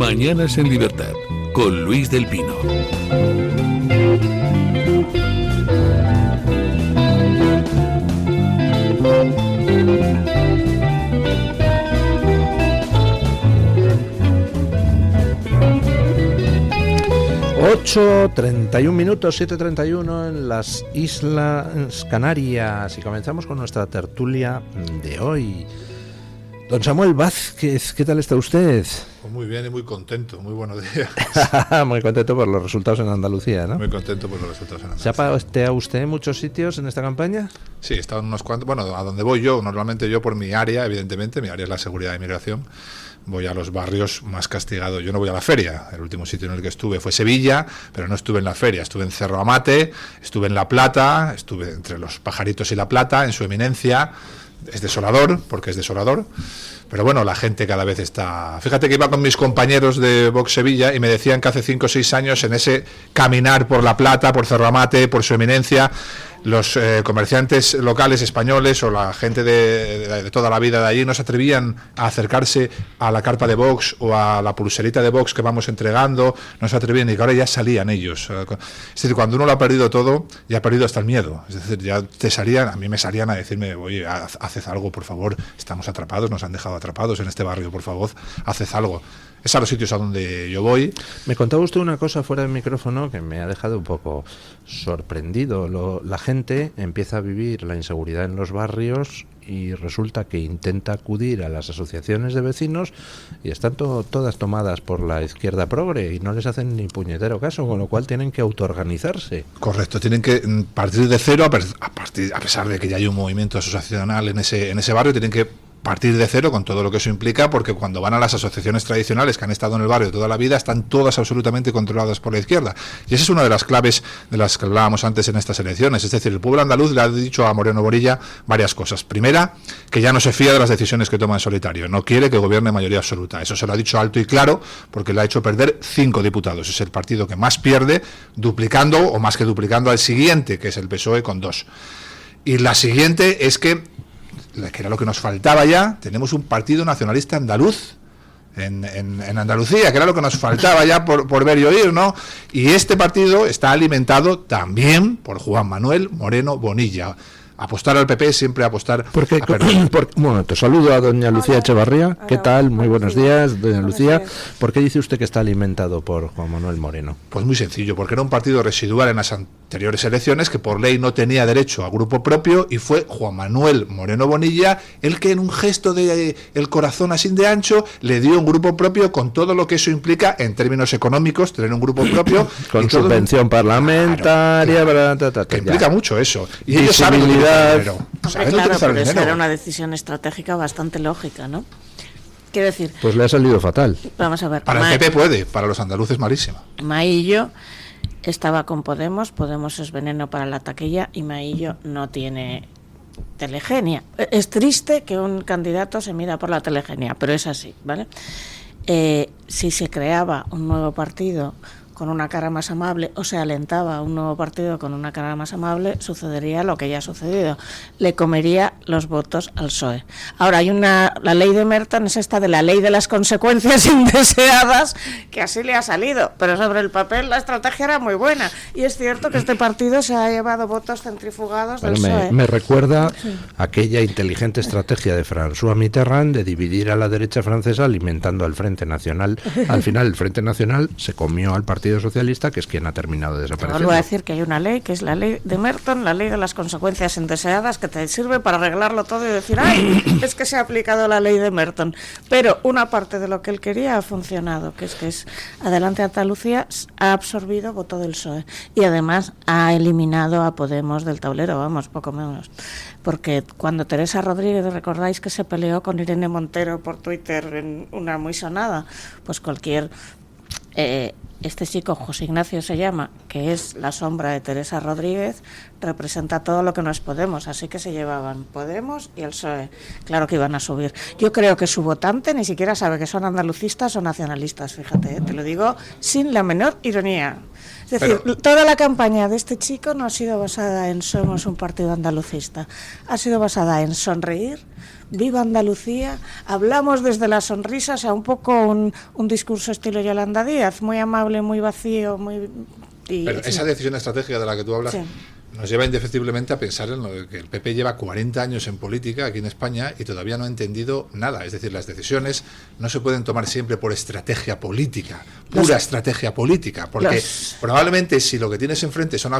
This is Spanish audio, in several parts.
Mañanas en Libertad, con Luis del Pino. Ocho 31 minutos, 7:31 en las Islas Canarias, y comenzamos con nuestra tertulia de hoy. Don Samuel Vázquez, ¿qué tal está usted? Pues muy bien y muy contento, muy buenos días. Muy contento por los resultados en Andalucía, ¿no? Muy contento por los resultados en ¿Se Andalucía. ha paseado usted en muchos sitios en esta campaña? Sí, he estado en unos cuantos. Bueno, a donde voy yo, normalmente yo por mi área, evidentemente, mi área es la seguridad de inmigración, voy a los barrios más castigados. Yo no voy a la feria, el último sitio en el que estuve fue Sevilla, pero no estuve en la feria, estuve en Cerro Amate, estuve en La Plata, estuve entre los Pajaritos y La Plata, en su eminencia. Es desolador, porque es desolador, pero bueno, la gente cada vez está... Fíjate que iba con mis compañeros de Vox Sevilla y me decían que hace 5 o 6 años en ese caminar por La Plata, por Cerro Amate, por su eminencia, los comerciantes locales españoles o la gente de toda la vida de allí no se atrevían a acercarse a la carpa de Vox o a la pulserita de Vox que vamos entregando, no se atrevían, y que ahora ya salían ellos. Es decir, cuando uno lo ha perdido todo, ya ha perdido hasta el miedo. Es decir, ya a mí me salían a decirme, oye, haced algo, por favor, estamos atrapados, nos han dejado atrapados en este barrio, por favor, haced algo. Es a los sitios a donde yo voy. Me contaba usted una cosa fuera del micrófono que me ha dejado un poco sorprendido. La gente empieza a vivir la inseguridad en los barrios y resulta que intenta acudir a las asociaciones de vecinos y están todas tomadas por la izquierda progre y no les hacen ni puñetero caso, con lo cual tienen que autoorganizarse. Correcto, tienen que partir de cero, a pesar de que ya hay un movimiento asociacional en ese barrio, tienen que partir de cero con todo lo que eso implica, porque cuando van a las asociaciones tradicionales que han estado en el barrio toda la vida, están todas absolutamente controladas por la izquierda. Y esa es una de las claves de las que hablábamos antes en estas elecciones. Es decir, el pueblo andaluz le ha dicho a Moreno Bonilla varias cosas. Primera, que ya no se fía de las decisiones que toma en solitario. No quiere que gobierne mayoría absoluta. Eso se lo ha dicho alto y claro, porque le ha hecho perder 5 diputados. Es el partido que más pierde, duplicando o más que duplicando al siguiente, que es el PSOE, con 2. Y la siguiente es que era lo que nos faltaba ya, tenemos un partido nacionalista andaluz en Andalucía, que era lo que nos faltaba ya por ver y oír, ¿no? Y este partido está alimentado también por Juan Manuel Moreno Bonilla. Apostar al PP siempre apostar Bueno, te saludo a doña Lucía Echevarría. ¿Qué tal? Muy buenos días, doña Lucía. ¿Por qué dice usted que está alimentado por Juan Manuel Moreno? Pues muy sencillo, porque era un partido residual en las anteriores elecciones que por ley no tenía derecho a grupo propio, y fue Juan Manuel Moreno Bonilla el que en un gesto de el corazón así de ancho le dio un grupo propio, con todo lo que eso implica en términos económicos, tener un grupo propio con subvención parlamentaria, claro, que implica mucho eso, y ellos saben Hombre, claro, pero esa era una decisión estratégica bastante lógica, ¿no? Quiero decir... Pues le ha salido fatal. Vamos a ver. Para el PP puede, para los andaluces malísima. Maillo estaba con Podemos es veneno para la taquilla, y Maillo no tiene telegenia. Es triste que un candidato se mida por la telegenia, pero es así, ¿vale? Si se creaba un nuevo partido con una cara más amable, o se alentaba un nuevo partido con una cara más amable, sucedería lo que ya ha sucedido. Le comería los votos al PSOE. Ahora, la ley de Merton es esta de la ley de las consecuencias indeseadas, que así le ha salido, pero sobre el papel la estrategia era muy buena, y es cierto que este partido se ha llevado votos centrifugados del PSOE. Me recuerda aquella inteligente estrategia de François Mitterrand de dividir a la derecha francesa alimentando al Frente Nacional. Al final el Frente Nacional se comió al Partido Socialista, que es quien ha terminado de desaparecer. Vuelvo a decir que hay una ley, que es la ley de Merton, la ley de las consecuencias indeseadas, que te sirve para arreglarlo todo y decir, ¡ay! Es que se ha aplicado la ley de Merton. Pero una parte de lo que él quería ha funcionado, que es Adelante Andalucía ha absorbido voto del PSOE, y además ha eliminado a Podemos del tablero, vamos, poco menos. Porque cuando Teresa Rodríguez, recordáis que se peleó con Irene Montero por Twitter en una muy sonada, pues cualquier... este chico, José Ignacio se llama, que es la sombra de Teresa Rodríguez, representa todo lo que no es Podemos, así que se llevaban Podemos y el PSOE. Claro que iban a subir. Yo creo que su votante ni siquiera sabe que son andalucistas o nacionalistas, fíjate, te lo digo sin la menor ironía. Es decir, toda la campaña de este chico no ha sido basada en somos un partido andalucista, ha sido basada en sonreír viva Andalucía, hablamos desde las sonrisas, a un poco un discurso estilo Yolanda Díaz, muy amable, muy vacío, muy... Pero esa decisión estratégica de la que tú hablas... Sí. Nos lleva indefectiblemente a pensar en lo que el PP lleva 40 años en política aquí en España y todavía no ha entendido nada. Es decir, las decisiones no se pueden tomar siempre por estrategia política, pura estrategia política, porque probablemente si lo que tienes enfrente son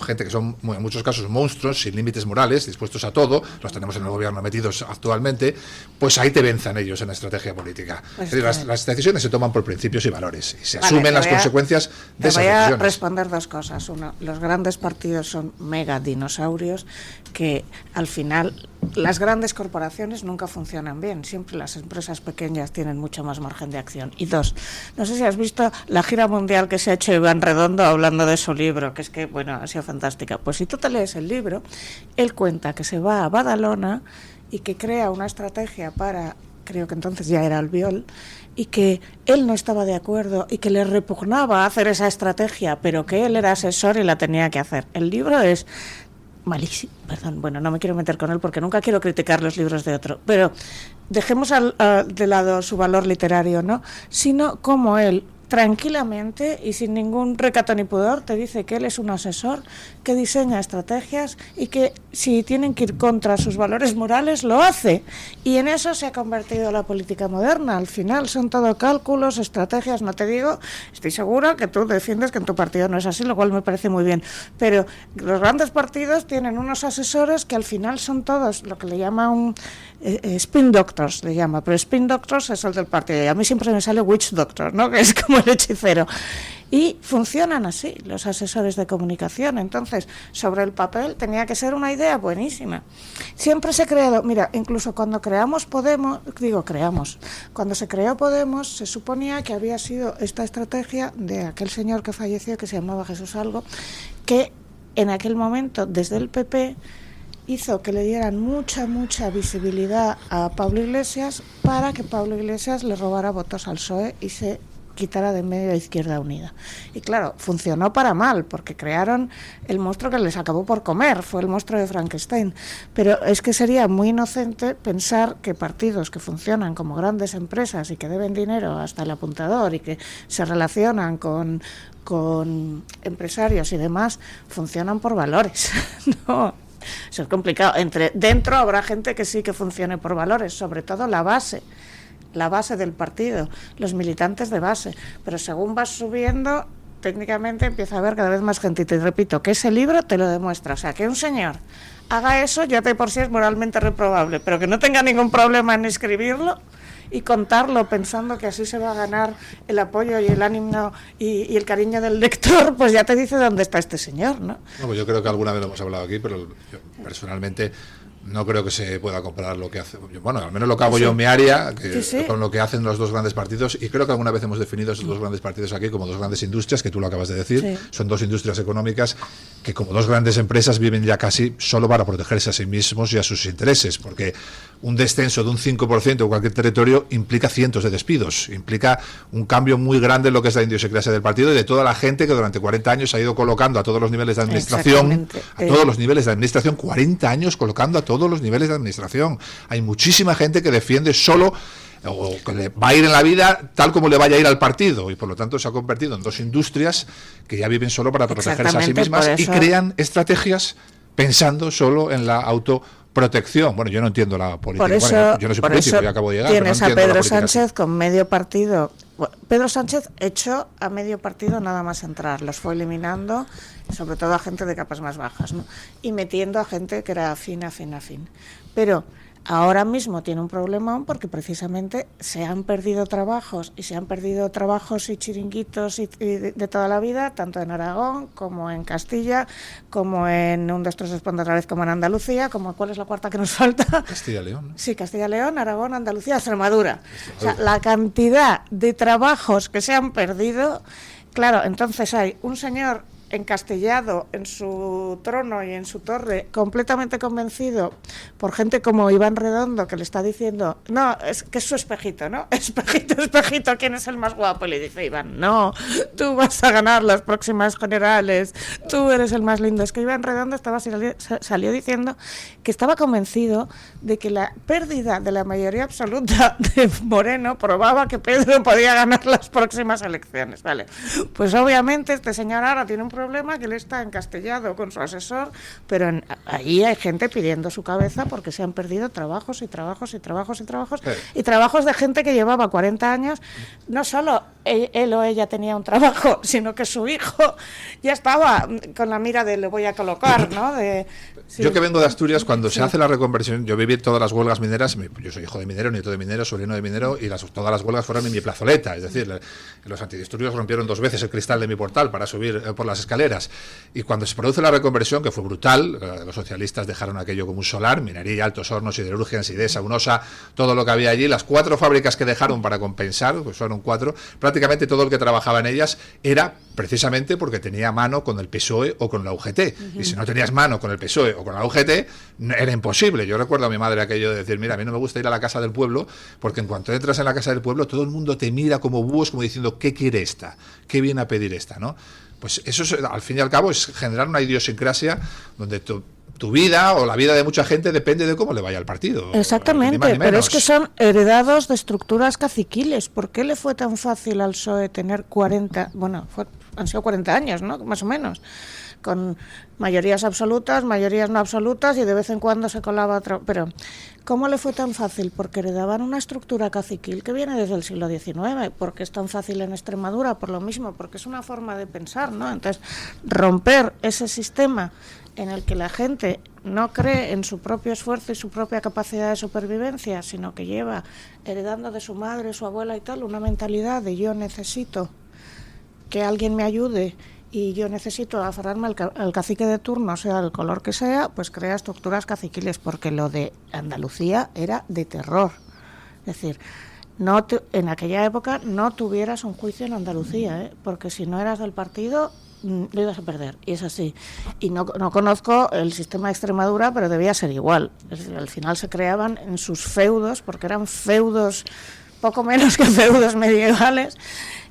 gente que son en muchos casos monstruos, sin límites morales, dispuestos a todo, los tenemos en el gobierno metidos actualmente, pues ahí te venzan ellos en la estrategia política. Es decir, las decisiones se toman por principios y valores y se asumen las consecuencias de esas decisiones. Te voy a responder dos cosas. Uno, los grandes partidos son mega dinosaurios que al final las grandes corporaciones nunca funcionan bien, siempre las empresas pequeñas tienen mucho más margen de acción. Y dos, no sé si has visto la gira mundial que se ha hecho Iván Redondo hablando de su libro, que es que, bueno, ha sido fantástica. Pues si tú te lees el libro, él cuenta que se va a Badalona y que crea una estrategia para, creo que entonces ya era Albiol, y que él no estaba de acuerdo y que le repugnaba hacer esa estrategia, pero que él era asesor y la tenía que hacer. El libro es malísimo, perdón, bueno, no me quiero meter con él porque nunca quiero criticar los libros de otro, pero dejemos de lado su valor literario, ¿no? Sino como él tranquilamente y sin ningún recato ni pudor te dice que él es un asesor que diseña estrategias y que si tienen que ir contra sus valores morales lo hace, y en eso se ha convertido la política moderna. Al final son todo cálculos, estrategias. No te digo, estoy segura que tú defiendes que en tu partido no es así, lo cual me parece muy bien, pero los grandes partidos tienen unos asesores que al final son todos lo que le llama un spin doctors, le llama, pero spin doctors es el del partido y a mí siempre me sale witch doctor, ¿no? Que es como el hechicero. Y funcionan así los asesores de comunicación. Entonces, sobre el papel tenía que ser una idea buenísima. Siempre se ha creado, mira, incluso cuando creamos Podemos, cuando se creó Podemos, se suponía que había sido esta estrategia de aquel señor que falleció, que se llamaba Jesús Algo, que en aquel momento, desde el PP, hizo que le dieran mucha visibilidad a Pablo Iglesias para que Pablo Iglesias le robara votos al PSOE y se quitara de en medio a Izquierda Unida. Y claro, funcionó para mal, porque crearon el monstruo que les acabó por comer, fue el monstruo de Frankenstein. Pero es que sería muy inocente pensar que partidos que funcionan como grandes empresas y que deben dinero hasta el apuntador y que se relacionan con empresarios y demás, funcionan por valores. No, eso es complicado. Dentro habrá gente que sí que funcione por valores, sobre todo la base del partido, los militantes de base, pero según vas subiendo, técnicamente empieza a haber cada vez más gente, y te repito, que ese libro te lo demuestra. O sea, que un señor haga eso ya de por sí es moralmente reprobable, pero que no tenga ningún problema en escribirlo y contarlo pensando que así se va a ganar el apoyo y el ánimo y el cariño del lector, pues ya te dice dónde está este señor, ¿no? No, pues yo creo que alguna vez lo hemos hablado aquí, pero yo personalmente no creo que se pueda comparar lo que hace, bueno, al menos lo que hago yo en mi área, con lo que hacen los dos grandes partidos, y creo que alguna vez hemos definido esos dos grandes partidos aquí como dos grandes industrias, que tú lo acabas de decir, son dos industrias económicas que como dos grandes empresas viven ya casi solo para protegerse a sí mismos y a sus intereses, porque un descenso de un 5% en cualquier territorio implica cientos de despidos, implica un cambio muy grande en lo que es la idiosincrasia del partido y de toda la gente que durante 40 años ha ido colocando a todos los niveles de administración, a todos los niveles de administración, 40 años colocando a todos los niveles de administración. Hay muchísima gente que defiende solo o que le va a ir en la vida tal como le vaya a ir al partido, y por lo tanto se ha convertido en dos industrias que ya viven solo para protegerse a sí mismas y crean estrategias pensando solo en la autoprotección. Bueno, yo no entiendo la política. Por eso, bueno, yo no soy político, ya acabo de llegar. Tienes pero no a Pedro Sánchez así. Con medio partido. Bueno, Pedro Sánchez echó a medio partido nada más entrar, los fue eliminando, sobre todo a gente de capas más bajas, ¿no? Y metiendo a gente que era afín. Pero ahora mismo tiene un problemón porque precisamente se han perdido trabajos y chiringuitos y de toda la vida, tanto en Aragón como en Castilla, como en un 2, 3, respondo otra vez, como en Andalucía, como ¿cuál es la cuarta que nos falta? Castilla-León, ¿no? Sí, Castilla-León, Aragón, Andalucía, Extremadura. O sea, la cantidad de trabajos que se han perdido, claro, entonces hay un señor encastillado en su trono y en su torre, completamente convencido por gente como Iván Redondo, que le está diciendo, no, es que es su espejito, ¿no? Espejito, espejito, ¿quién es el más guapo? Y le dice Iván, no, tú vas a ganar las próximas generales, tú eres el más lindo. Es que Iván Redondo salió diciendo que estaba convencido de que la pérdida de la mayoría absoluta de Moreno probaba que Pedro podía ganar las próximas elecciones, ¿vale? Pues obviamente este señor ahora tiene un problema, que él está encastillado con su asesor, pero ahí hay gente pidiendo su cabeza porque se han perdido trabajos y trabajos y trabajos y trabajos y trabajos de gente que llevaba 40 años. No solo él o ella tenía un trabajo, sino que su hijo ya estaba con la mira de le voy a colocar, ¿no? Sí. Yo que vengo de Asturias, cuando se hace la reconversión, yo viví todas las huelgas mineras, yo soy hijo de minero, nieto de minero, sobrino de minero, y todas las huelgas fueron en mi plazoleta, es decir, los antidisturbios rompieron 2 veces el cristal de mi portal para subir por las escaleras, y cuando se produce la reconversión, que fue brutal, los socialistas dejaron aquello como un solar, minería, Altos Hornos, siderurgia, Sidesa, Unosa, todo lo que había allí, las 4 fábricas que dejaron para compensar, pues fueron 4, prácticamente todo el que trabajaba en ellas era precisamente porque tenía mano con el PSOE o con la UGT, y si no tenías mano con el PSOE o con la UGT, era imposible. Yo recuerdo a mi madre aquello de decir, mira, a mí no me gusta ir a la casa del pueblo, porque en cuanto entras en la casa del pueblo, todo el mundo te mira como búhos, como diciendo, ¿qué quiere esta? ¿Qué viene a pedir esta? ¿No? Pues eso, al fin y al cabo, es generar una idiosincrasia donde tu vida o la vida de mucha gente depende de cómo le vaya al partido. Exactamente, ni más ni menos. Pero es que son heredados de estructuras caciquiles. ¿Por qué le fue tan fácil al PSOE tener 40, han sido 40 años, ¿no? Más o menos, con mayorías absolutas, mayorías no absolutas, y de vez en cuando se colaba otro. Pero ¿cómo le fue tan fácil? Porque heredaban una estructura caciquil que viene desde el siglo XIX. ¿Por qué es tan fácil en Extremadura? Por lo mismo, porque es una forma de pensar, ¿no? Entonces, romper ese sistema en el que la gente no cree en su propio esfuerzo y su propia capacidad de supervivencia, sino que lleva heredando de su madre, su abuela y tal, una mentalidad de yo necesito que alguien me ayude y yo necesito aferrarme al cacique de turno, sea el color que sea, pues crea estructuras caciquiles, porque lo de Andalucía era de terror. Es decir, en aquella época no tuvieras un juicio en Andalucía, porque si no eras del partido lo ibas a perder, y es así. Y no conozco el sistema de Extremadura, pero debía ser igual. Es decir, al final se creaban en sus feudos, porque eran feudos poco menos que feudos medievales,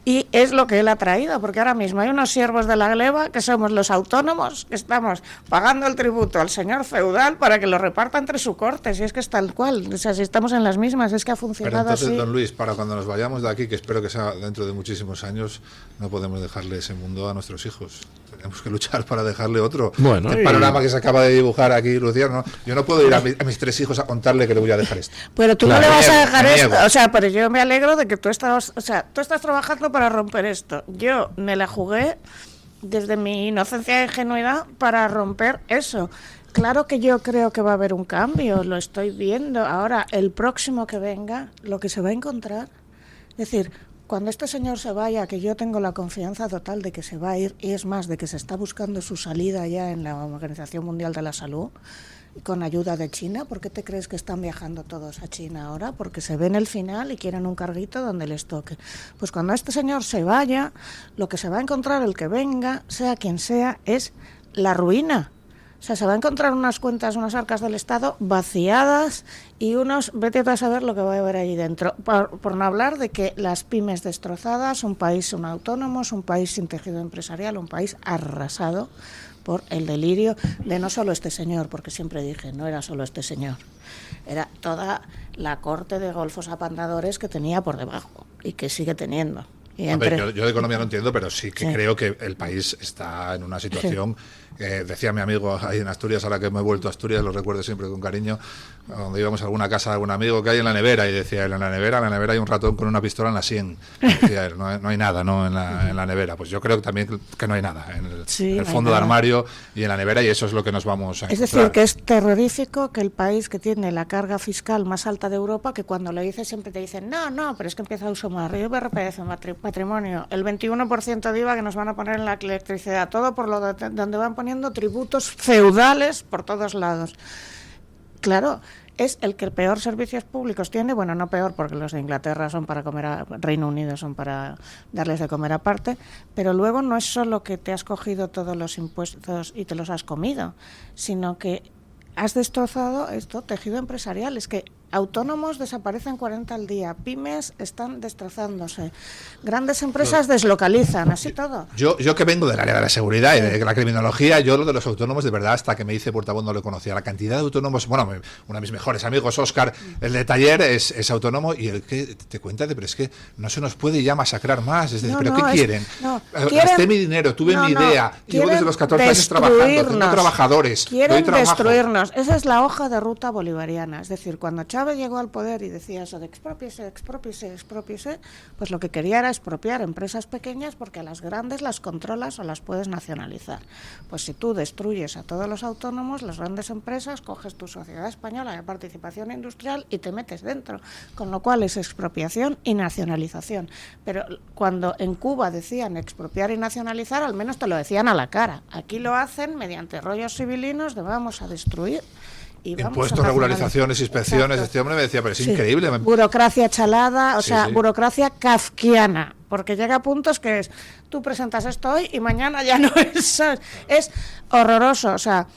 y es lo que él ha traído, porque ahora mismo hay unos siervos de la gleba que somos los autónomos, que estamos pagando el tributo al señor feudal para que lo reparta entre su corte, si es que es tal cual, o sea, si estamos en las mismas, es que ha funcionado. Pero entonces, así. don Luis, para cuando nos vayamos de aquí, que espero que sea dentro de muchísimos años, no podemos dejarle ese mundo a nuestros hijos. Tenemos que luchar para dejarle otro. Bueno, el panorama que se acaba de dibujar aquí, Lucía, ¿no? Yo no puedo ir a mis 3 hijos a contarle que le voy a dejar esto. Pero tú Claro, no le vas a dejar me esto, niego. o sea, pero yo me alegro de que tú estás trabajando para romper esto. Yo me la jugué desde mi inocencia e ingenuidad para romper eso. Claro que yo creo que va a haber un cambio, lo estoy viendo. Ahora, el próximo que venga, lo que se va a encontrar, es decir, cuando este señor se vaya, que yo tengo la confianza total de que se va a ir, y es más, de que se está buscando su salida ya en la Organización Mundial de la Salud, con ayuda de China. ¿Por qué te crees que están viajando todos a China ahora? Porque se ven el final y quieren un carguito donde les toque. Pues cuando este señor se vaya, lo que se va a encontrar el que venga, sea quien sea, es la ruina. O sea, se va a encontrar unas cuentas, unas arcas del Estado vaciadas y vete a saber lo que va a haber ahí dentro. Por no hablar de que las pymes destrozadas, un país autónomo, un país sin tejido empresarial, un país arrasado por el delirio de no solo este señor, porque siempre dije, no era solo este señor, era toda la corte de golfos apandadores que tenía por debajo y que sigue teniendo. A ver, yo de economía no entiendo, pero sí que creo que el país está en una situación, decía mi amigo ahí en Asturias, ahora que me he vuelto a Asturias, lo recuerdo siempre con cariño, cuando íbamos a alguna casa de algún amigo, que hay en la nevera, y decía, en la nevera hay un ratón con una pistola en la sien. Decía él, no hay nada, ¿no? en la nevera. Pues yo creo también que no hay nada en el fondo de armario y en la nevera, y eso es lo que nos vamos a encontrar. Es decir, que es terrorífico que el país que tiene la carga fiscal más alta de Europa, que cuando lo dices siempre te dicen, no, pero es que empieza a usar IRPF, patrimonio, el 21% de IVA que nos van a poner en la electricidad, todo por lo donde van poniendo tributos feudales por todos lados. Claro, es el que peor servicios públicos tiene, bueno, no peor porque los de Inglaterra son para comer, Reino Unido son para darles de comer aparte, pero luego no es solo que te has cogido todos los impuestos y te los has comido, sino que has destrozado esto, tejido empresarial. Es que autónomos desaparecen 40 al día, pymes están destrozándose, grandes empresas deslocalizan, así todo. Yo que vengo del área de la seguridad y de la criminología, yo lo de los autónomos, de verdad, hasta que me hice portavoz no lo conocía. La cantidad de autónomos, bueno, uno de mis mejores amigos, Óscar, el de taller, es autónomo, y el que te cuenta de, pero es que no se nos puede ya masacrar más. Es decir, ¿pero qué quieren? Gasté mi dinero, tuve mi idea, llevo desde los 14 años trabajando, tengo trabajadores, quieren destruirnos. Esa es la hoja de ruta bolivariana. Es decir, cuando Chávez llegó al poder y decía eso de expropiese, pues lo que quería era expropiar empresas pequeñas, porque a las grandes las controlas o las puedes nacionalizar. Pues si tú destruyes a todos los autónomos, las grandes empresas, coges tu sociedad española de participación industrial y te metes dentro, con lo cual es expropiación y nacionalización. Pero cuando en Cuba decían expropiar y nacionalizar, al menos te lo decían a la cara. Aquí lo hacen mediante rollos civilinos de vamos a destruir. Impuestos, regularizaciones, inspecciones. Exacto. Este hombre me decía, pero es increíble. Burocracia chalada, o sea, burocracia kafkiana, porque llega a puntos que es, tú presentas esto hoy y mañana ya no es horroroso. O sea,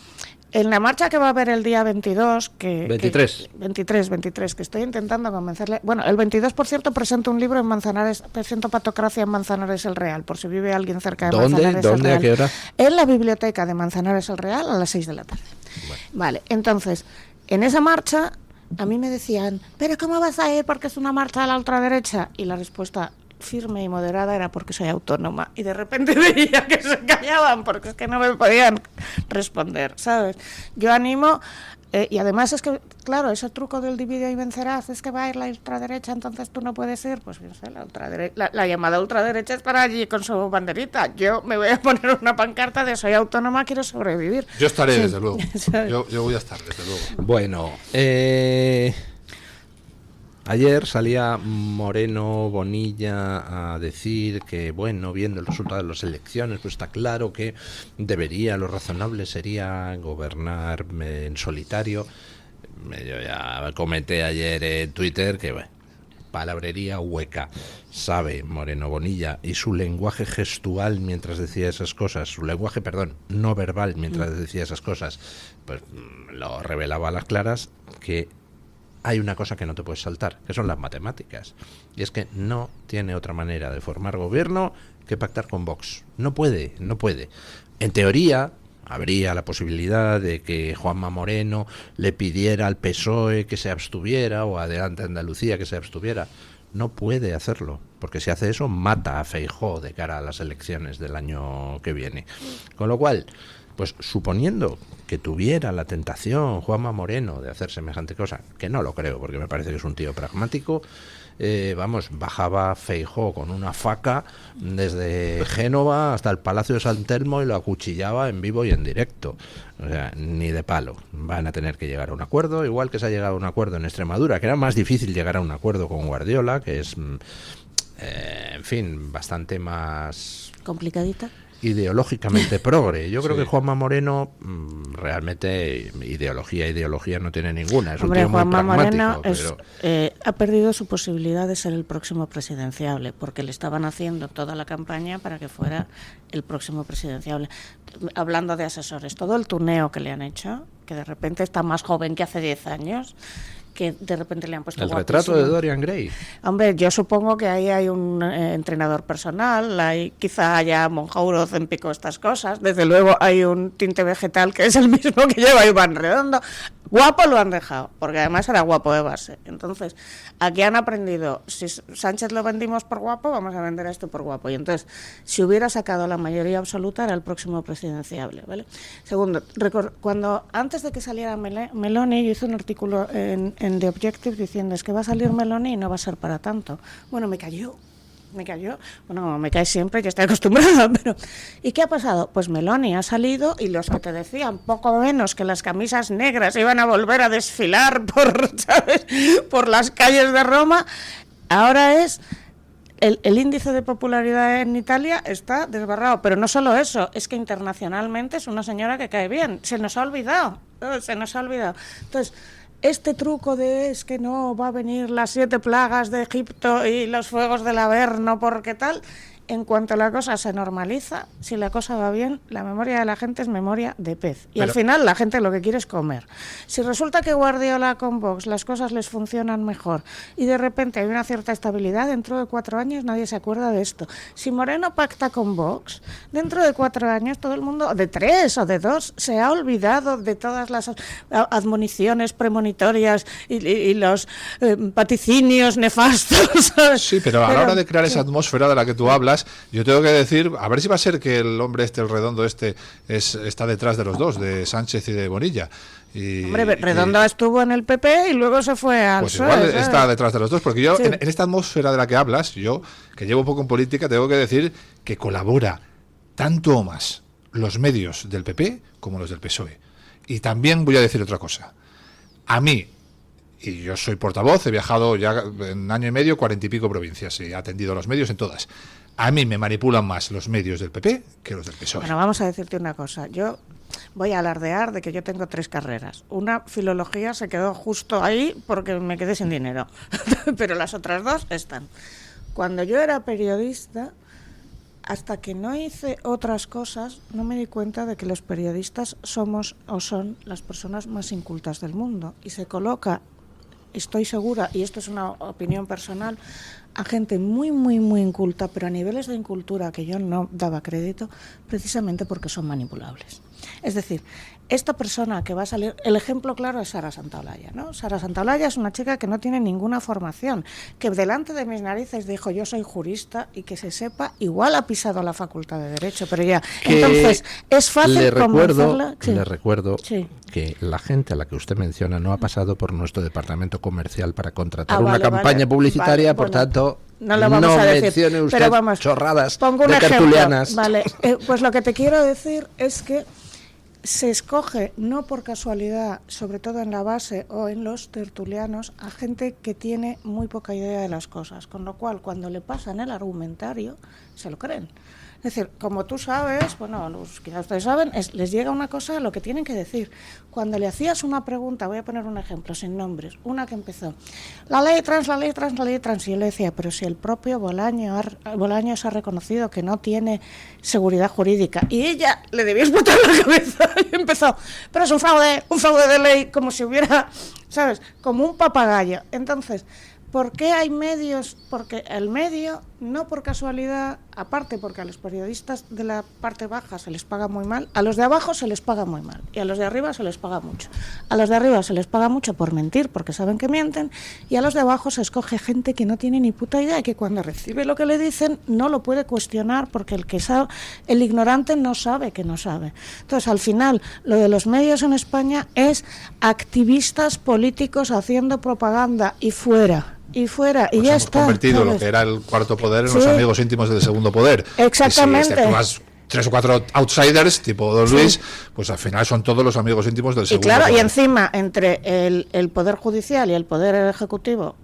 en la marcha que va a haber el día 22, 23, que estoy intentando convencerle. Bueno, el 22, por cierto, presento un libro en Manzanares, presento Patocracia en Manzanares el Real, por si vive alguien cerca de Manzanares el Real. ¿A qué hora? En la biblioteca de Manzanares el Real a las 6 de la tarde. Bueno. Vale, entonces, en esa marcha a mí me decían, ¿pero cómo vas a ir porque es una marcha de la ultraderecha? Y la respuesta firme y moderada era porque soy autónoma, y de repente veía que se callaban porque es que no me podían responder, ¿sabes? Yo animo, y además es que, claro, ese truco del divide y vencerás, es que va a ir la ultraderecha, entonces tú no puedes ir, pues no sé, la llamada ultraderecha es para allí con su banderita. Yo me voy a poner una pancarta de soy autónoma, quiero sobrevivir. Yo estaré, desde luego. Yo voy a estar, desde luego. Bueno, ayer salía Moreno Bonilla a decir que, bueno, viendo el resultado de las elecciones, pues está claro que lo razonable sería gobernar en solitario. Yo ya comenté ayer en Twitter que, bueno, palabrería hueca. Sabe Moreno Bonilla, y su lenguaje gestual mientras decía esas cosas, su lenguaje, perdón, no verbal mientras decía esas cosas, pues lo revelaba a las claras, que hay una cosa que no te puedes saltar, que son las matemáticas. Y es que no tiene otra manera de formar gobierno que pactar con Vox. No puede. En teoría, habría la posibilidad de que Juanma Moreno le pidiera al PSOE que se abstuviera, o Adelante Andalucía que se abstuviera. No puede hacerlo, porque si hace eso, mata a Feijóo de cara a las elecciones del año que viene. Con lo cual, pues suponiendo que tuviera la tentación Juanma Moreno de hacer semejante cosa, que no lo creo porque me parece que es un tío pragmático, bajaba Feijóo con una faca desde Génova hasta el Palacio de San Telmo y lo acuchillaba en vivo y en directo. O sea, ni de palo. Van a tener que llegar a un acuerdo, igual que se ha llegado a un acuerdo en Extremadura, que era más difícil llegar a un acuerdo con Guardiola, que es, en fin, bastante más complicadita, ideológicamente progre. Yo creo que Juanma Moreno realmente ideología no tiene ninguna. Es un tío muy pragmático. Ha perdido su posibilidad de ser el próximo presidenciable, porque le estaban haciendo toda la campaña para que fuera el próximo presidenciable. Hablando de asesores, todo el tuneo que le han hecho, que de repente está más joven que hace 10 años, que de repente le han puesto el retrato de Dorian Gray. Hombre, yo supongo que ahí hay un entrenador personal, quizá haya Monjauroz en pico estas cosas. Desde luego hay un tinte vegetal que es el mismo que lleva Iván Redondo. Guapo lo han dejado, porque además era guapo de base. Entonces, aquí han aprendido, si Sánchez lo vendimos por guapo, vamos a vender esto por guapo. Y entonces, si hubiera sacado la mayoría absoluta, era el próximo presidenciable, ¿vale? Segundo, antes de que saliera Meloni, yo hice un artículo en The Objective diciendo, es que va a salir Meloni y no va a ser para tanto. Bueno, me cayó. Bueno, me cae siempre, yo estoy acostumbrada, pero ¿y qué ha pasado? Pues Meloni ha salido, y los que te decían poco menos que las camisas negras iban a volver a desfilar por las calles de Roma, ahora es el índice de popularidad en Italia está desbarrado, pero no solo eso, es que internacionalmente es una señora que cae bien, se nos ha olvidado. Entonces, este truco de es que no va a venir las 7 plagas de Egipto y los fuegos del Averno porque tal, en cuanto la cosa se normaliza, si la cosa va bien, la memoria de la gente es memoria de pez. Y al final la gente lo que quiere es comer. Si resulta que Guardiola con Vox las cosas les funcionan mejor y de repente hay una cierta estabilidad, dentro de 4 años nadie se acuerda de esto. Si Moreno pacta con Vox, dentro de 4 años todo el mundo, de 3 o de 2, se ha olvidado de todas las admoniciones premonitorias y los vaticinios nefastos. ¿Sabes? Sí, pero a la hora de crear esa atmósfera de la que tú hablas, yo tengo que decir, a ver si va a ser que el hombre el redondo está detrás de los dos, de Sánchez y de Bonilla. Hombre, Redondo estuvo en el PP y luego se fue al pues PSOE, igual ¿sabes? está detrás de los dos, porque yo, sí. en esta atmósfera de la que hablas, yo, que llevo poco en política, tengo que decir que colabora tanto o más los medios del PP como los del PSOE. Y también voy a decir otra cosa. A mí, y yo soy portavoz, he viajado ya en año y medio 40 y pico provincias y he atendido a los medios en todas. A mí me manipulan más los medios del PP que los del PSOE. Bueno, vamos a decirte una cosa. Yo voy a alardear de que yo tengo 3 carreras. Una, filología, se quedó justo ahí porque me quedé sin dinero. Pero las otras 2 están. Cuando yo era periodista, hasta que no hice otras cosas, no me di cuenta de que los periodistas somos o son las personas más incultas del mundo. Y se coloca, estoy segura, y esto es una opinión personal, a gente muy, muy, muy inculta, pero a niveles de incultura que yo no daba crédito, precisamente porque son manipulables. Es decir, esta persona que va a salir, el ejemplo claro es Sara Santaolalla, ¿no? Sara Santaolalla es una chica que no tiene ninguna formación, que delante de mis narices dijo yo soy jurista y que se sepa, igual ha pisado la facultad de Derecho, pero ya. Entonces, es fácil convencerla. Le recuerdo Sí. que la gente a la que usted menciona no ha pasado por nuestro departamento comercial para contratar Ah, una vale, campaña vale, publicitaria, vale, por bueno, tanto, no lo vamos a decir, mencione usted pero vamos, chorradas pongo un de ejemplo, tertulianas. Vale, pues lo que te quiero decir es que se escoge, no por casualidad, sobre todo en la base o en los tertulianos, a gente que tiene muy poca idea de las cosas, con lo cual cuando le pasan el argumentario, se lo creen. Es decir, como tú sabes, bueno, quizás ustedes saben, les llega una cosa a lo que tienen que decir. Cuando le hacías una pregunta, voy a poner un ejemplo, sin nombres, una que empezó, la ley trans, y yo le decía, pero si el propio Bolaños ha reconocido que no tiene seguridad jurídica, y ella le debía explotar la cabeza, y empezó, pero es un fraude de ley, como si hubiera, ¿sabes?, como un papagayo. Entonces, ¿por qué hay medios? Porque el medio, no por casualidad, aparte porque a los periodistas de la parte baja se les paga muy mal, a los de abajo se les paga muy mal y a los de arriba se les paga mucho. A los de arriba se les paga mucho por mentir, porque saben que mienten, y a los de abajo se escoge gente que no tiene ni puta idea y que cuando recibe lo que le dicen no lo puede cuestionar porque el ignorante no sabe que no sabe. Entonces, al final, lo de los medios en España es activistas políticos haciendo propaganda y fuera. Y fuera, pues y ya hemos está. convertido ¿sabes? lo que era el cuarto poder en Sí. los amigos íntimos del segundo poder. Exactamente. Y si exceptúas 3 o 4 outsiders, tipo Don Luis, pues al final son todos los amigos íntimos del Y segundo claro, poder. y encima, entre el Poder Judicial y el Poder Ejecutivo,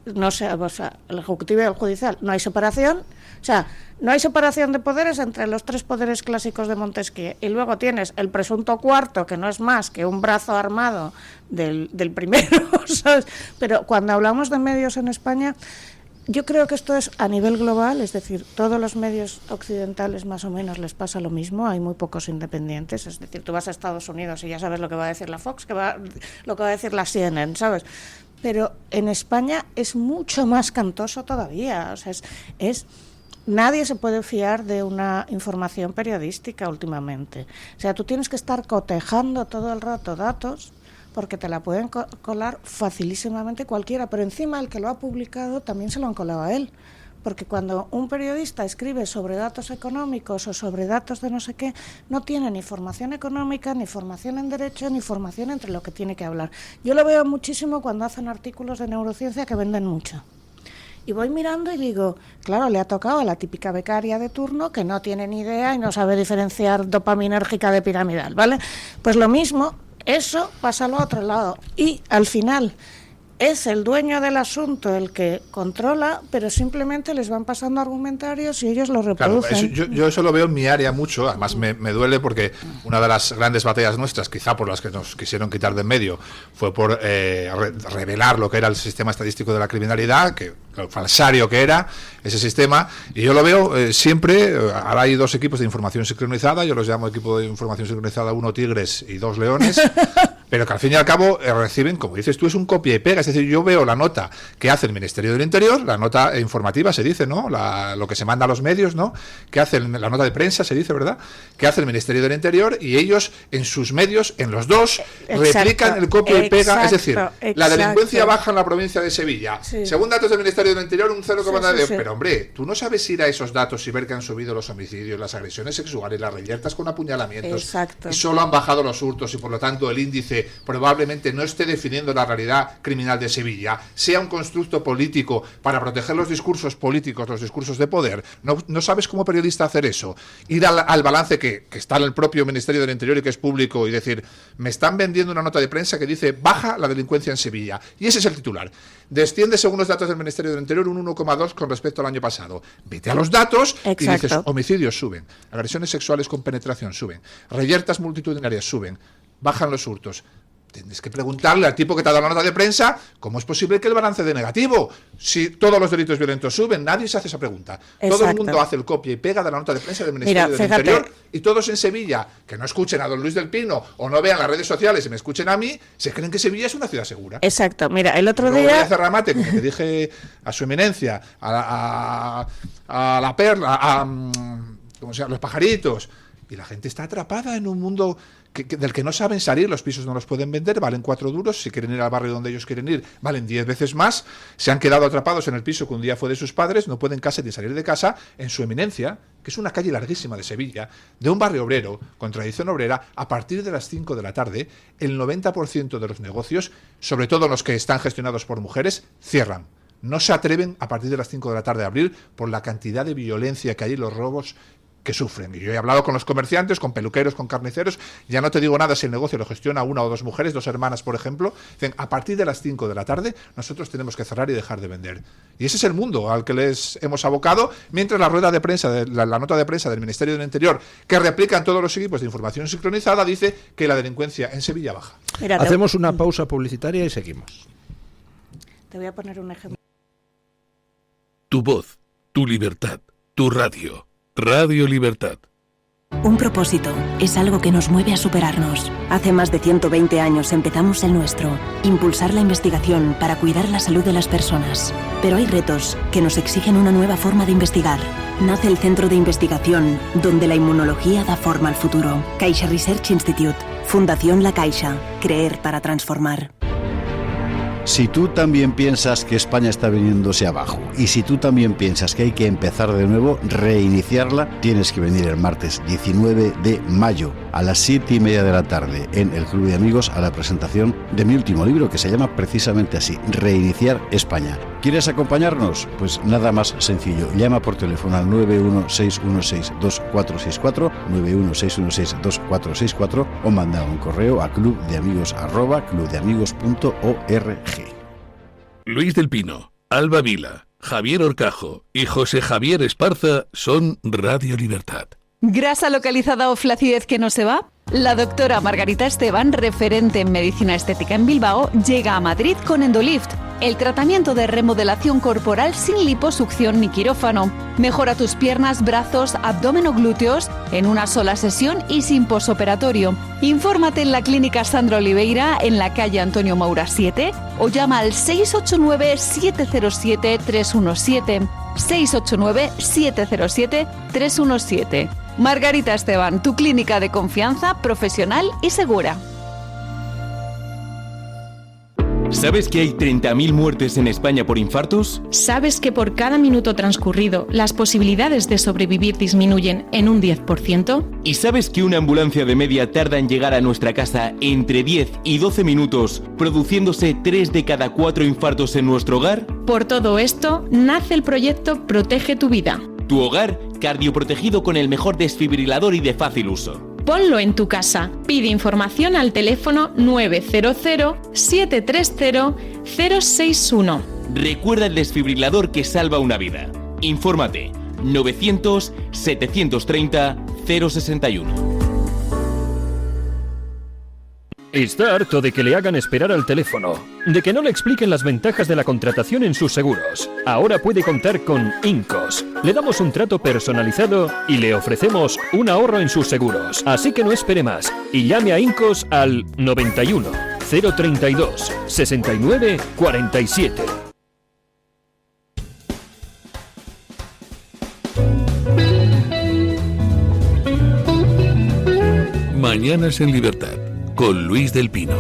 no sé, o sea, el Ejecutivo y el Judicial, no hay separación. O sea, no hay separación de poderes entre los 3 poderes clásicos de Montesquieu. Y luego tienes el presunto cuarto, que no es más que un brazo armado del primero, ¿sabes? Pero cuando hablamos de medios en España, yo creo que esto es a nivel global, es decir, todos los medios occidentales más o menos les pasa lo mismo, hay muy pocos independientes, es decir, tú vas a Estados Unidos y ya sabes lo que va a decir la Fox, lo que va a decir la CNN, ¿sabes? Pero en España es mucho más cantoso todavía, o sea, nadie se puede fiar de una información periodística últimamente. O sea, tú tienes que estar cotejando todo el rato datos porque te la pueden colar facilísimamente cualquiera, pero encima el que lo ha publicado también se lo han colado a él. Porque cuando un periodista escribe sobre datos económicos o sobre datos de no sé qué, no tiene ni formación económica, ni formación en derecho, ni formación entre lo que tiene que hablar. Yo lo veo muchísimo cuando hacen artículos de neurociencia que venden mucho. Y voy mirando y digo, claro, le ha tocado a la típica becaria de turno que no tiene ni idea y no sabe diferenciar dopaminérgica de piramidal, ¿vale? Pues lo mismo, eso pasa al otro lado. Y al final, es el dueño del asunto el que controla, pero simplemente les van pasando argumentarios y ellos lo reproducen. Claro, yo eso lo veo en mi área mucho, además me duele porque una de las grandes batallas nuestras, quizá por las que nos quisieron quitar de en medio, fue por revelar lo que era el sistema estadístico de la criminalidad, que lo falsario que era ese sistema, y yo lo veo siempre. Ahora hay 2 equipos de información sincronizada, yo los llamo equipo de información sincronizada 1 tigres y 2 leones, pero que al fin y al cabo reciben, como dices tú, es un copia y pega. Es decir, yo veo la nota que hace el Ministerio del Interior, la nota informativa se dice, ¿no? Lo que se manda a los medios, ¿no? Que hace la nota de prensa, se dice, ¿verdad? Que hace el Ministerio del Interior, y ellos en sus medios, en los 2, replican el copia y pega. Es decir, la delincuencia baja en la provincia de Sevilla. Sí. Según datos del Ministerio del Interior, un 0,9. Sí. Pero hombre, tú no sabes ir a esos datos y ver que han subido los homicidios, las agresiones sexuales, las reyertas con apuñalamientos. Exacto. Y solo han bajado los hurtos, y por lo tanto el índice probablemente no esté definiendo la realidad criminal de Sevilla, sea un constructo político para proteger los discursos políticos, los discursos de poder. No sabes como periodista hacer eso. Ir al balance que está en el propio Ministerio del Interior y que es público, y decir, me están vendiendo una nota de prensa que dice baja la delincuencia en Sevilla, y ese es el titular. Desciende, según los datos del Ministerio del Interior, un 1,2 con respecto al año pasado. Vete a los datos. Exacto. Y dices, homicidios suben, agresiones sexuales con penetración suben, reyertas multitudinarias suben, bajan los hurtos. Tienes que preguntarle al tipo que te ha dado la nota de prensa cómo es posible que el balance dé negativo. Si todos los delitos violentos suben, nadie se hace esa pregunta. Exacto. Todo el mundo hace el copia y pega de la nota de prensa del Ministerio del Interior, y todos en Sevilla, que no escuchen a don Luis del Pino o no vean las redes sociales y me escuchen a mí, se creen que Sevilla es una ciudad segura. Exacto. Mira, el otro día... Voy a hacer remate, como te dije a su eminencia, a la perla, ¿cómo se llama? Los pajaritos. Y la gente está atrapada en un mundo del que no saben salir. Los pisos no los pueden vender, valen 4 duros. Si quieren ir al barrio donde ellos quieren ir, valen 10 veces más. Se han quedado atrapados en el piso que un día fue de sus padres, no pueden casi ni salir de casa. En su eminencia, que es una calle larguísima de Sevilla, de un barrio obrero, con tradición obrera, a partir de las 5 de la tarde, el 90% de los negocios, sobre todo los que están gestionados por mujeres, cierran. No se atreven a partir de las 5 de la tarde a abrir por la cantidad de violencia que hay, los robos que sufren. Y yo he hablado con los comerciantes, con peluqueros, con carniceros, ya no te digo nada si el negocio lo gestiona 1 o 2 mujeres, 2 hermanas, por ejemplo. Dicen, a partir de las 5 de la tarde nosotros tenemos que cerrar y dejar de vender. Y ese es el mundo al que les hemos abocado, mientras la rueda de prensa, la nota de prensa del Ministerio del Interior, que replican todos los equipos de información sincronizada, dice que la delincuencia en Sevilla baja. Mira, hacemos una pausa publicitaria y seguimos. Te voy a poner un ejemplo. Tu voz, tu libertad, tu radio. Radio Libertad. Un propósito es algo que nos mueve a superarnos. Hace más de 120 años empezamos el nuestro, impulsar la investigación para cuidar la salud de las personas. Pero hay retos que nos exigen una nueva forma de investigar. Nace el Centro de Investigación, donde la inmunología da forma al futuro. Caixa Research Institute, Fundación La Caixa, creer para transformar. Si tú también piensas que España está viniéndose abajo y si tú también piensas que hay que empezar de nuevo, reiniciarla, tienes que venir el martes 19 de mayo a las 7:30 de la tarde en el Club de Amigos a la presentación de mi último libro, que se llama precisamente así, Reiniciar España. ¿Quieres acompañarnos? Pues nada más sencillo, llama por teléfono al 916162464, 916162464 o manda un correo a clubdeamigos@clubdeamigos.org. Luis del Pino, Alba Vila, Javier Horcajo y José Javier Esparza son Radio Libertad. ¿Grasa localizada o flacidez que no se va? La doctora Margarita Esteban, referente en medicina estética en Bilbao, llega a Madrid con Endolift, el tratamiento de remodelación corporal sin liposucción ni quirófano. Mejora tus piernas, brazos, abdomen o glúteos en una sola sesión y sin posoperatorio. Infórmate en la clínica Sandra Oliveira, en la calle Antonio Maura 7, o llama al 689-707-317. 689-707-317. Margarita Esteban, tu clínica de confianza, profesional y segura. ¿Sabes que hay 30.000 muertes en España por infartos? ¿Sabes que por cada minuto transcurrido las posibilidades de sobrevivir disminuyen en un 10%? ¿Y sabes que una ambulancia de media tarda en llegar a nuestra casa entre 10 y 12 minutos, produciéndose 3 de cada 4 infartos en nuestro hogar? Por todo esto, nace el proyecto Protege tu Vida. Tu hogar cardioprotegido con el mejor desfibrilador y de fácil uso. Ponlo en tu casa. Pide información al teléfono 900-730-061. Recuerda el desfibrilador que salva una vida. Infórmate. 900-730-061. Está harto de que le hagan esperar al teléfono, de que no le expliquen las ventajas de la contratación en sus seguros. Ahora puede contar con Incos. Le damos un trato personalizado y le ofrecemos un ahorro en sus seguros. Así que no espere más y llame a Incos al 91 032 69 47. Mañanas en Libertad, con Luis del Pino.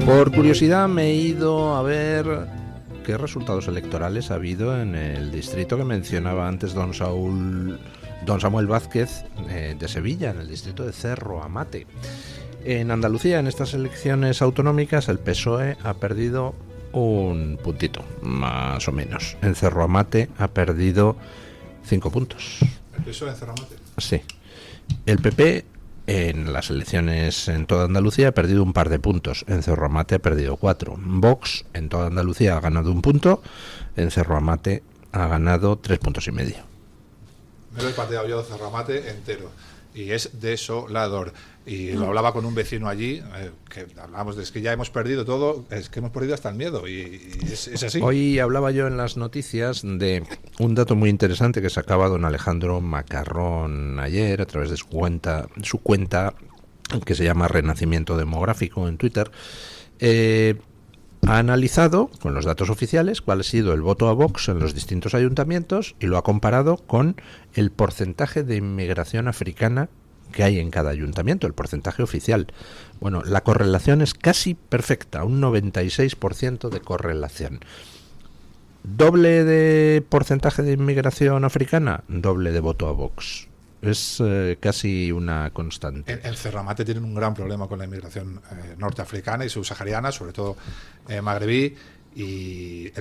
Por curiosidad me he ido a ver qué resultados electorales ha habido en el distrito que mencionaba antes don Samuel Vázquez, de Sevilla, en el distrito de Cerro Amate. En Andalucía, en estas elecciones autonómicas, el PSOE ha perdido un puntito, más o menos. En Cerro Amate ha perdido 5 puntos. ¿El PSOE en Cerro Amate? Sí. El PP en las elecciones en toda Andalucía ha perdido un par de puntos. En Cerro Amate ha perdido 4. Vox en toda Andalucía ha ganado 1 punto. En Cerro Amate ha ganado 3,5 puntos. Me lo he pateado yo Cerro Amate entero. Y es desolador. Y lo hablaba con un vecino allí, que hablábamos de que ya hemos perdido todo, es que hemos perdido hasta el miedo, y es así. Hoy hablaba yo en las noticias de un dato muy interesante que sacaba don Alejandro Macarrón ayer a través de su cuenta que se llama Renacimiento Demográfico en Twitter. Ha analizado con los datos oficiales cuál ha sido el voto a Vox en los distintos ayuntamientos y lo ha comparado con el porcentaje de inmigración africana que hay en cada ayuntamiento, el porcentaje oficial. Bueno, la correlación es casi perfecta, un 96% de correlación. ¿Doble de porcentaje de inmigración africana? Doble de voto a Vox. Es casi una constante. En Cerro Amate tienen un gran problema con la inmigración norteafricana y subsahariana, sobre todo magrebí, y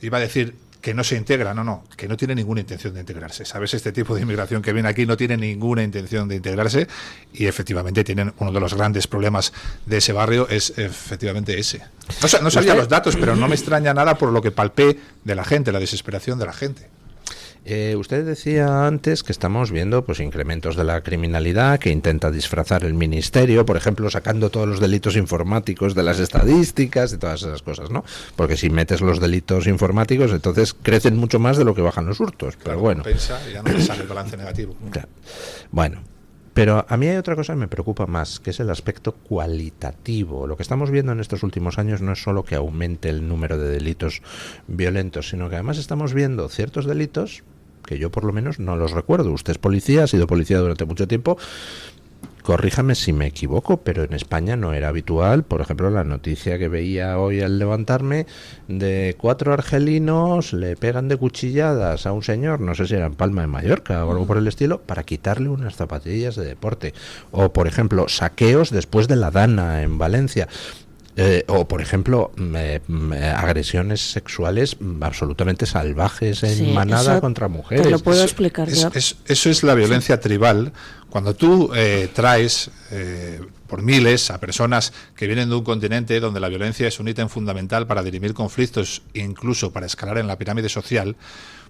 iba a decir que no se integra, no, que no tiene ninguna intención de integrarse. ¿Sabes? Este tipo de inmigración que viene aquí no tiene ninguna intención de integrarse, y efectivamente tienen uno de los grandes problemas de ese barrio, es efectivamente ese. No sabía los datos, pero no me extraña nada por lo que palpé de la gente, la desesperación de la gente. Usted decía antes que estamos viendo pues incrementos de la criminalidad que intenta disfrazar el ministerio, por ejemplo, sacando todos los delitos informáticos de las estadísticas y todas esas cosas, ¿no? Porque si metes los delitos informáticos, entonces crecen mucho más de lo que bajan los hurtos. Pero bueno, compensa y ya no te sale el balance negativo. Claro. Bueno, pero a mí hay otra cosa que me preocupa más, que es el aspecto cualitativo. Lo que estamos viendo en estos últimos años no es solo que aumente el número de delitos violentos, sino que además estamos viendo ciertos delitos que yo por lo menos no los recuerdo. Usted es policía, ha sido policía durante mucho tiempo. Corríjame si me equivoco, pero en España no era habitual, por ejemplo, la noticia que veía hoy al levantarme de 4 argelinos le pegan de cuchilladas a un señor, no sé si era en Palma de Mallorca o algo por el estilo, para quitarle unas zapatillas de deporte. O, por ejemplo, saqueos después de la Dana en Valencia. O, por ejemplo, agresiones sexuales absolutamente salvajes en manada contra mujeres. Te lo puedo explicar yo. Eso es la violencia tribal. Cuando tú traes por miles a personas que vienen de un continente donde la violencia es un ítem fundamental para dirimir conflictos e incluso para escalar en la pirámide social,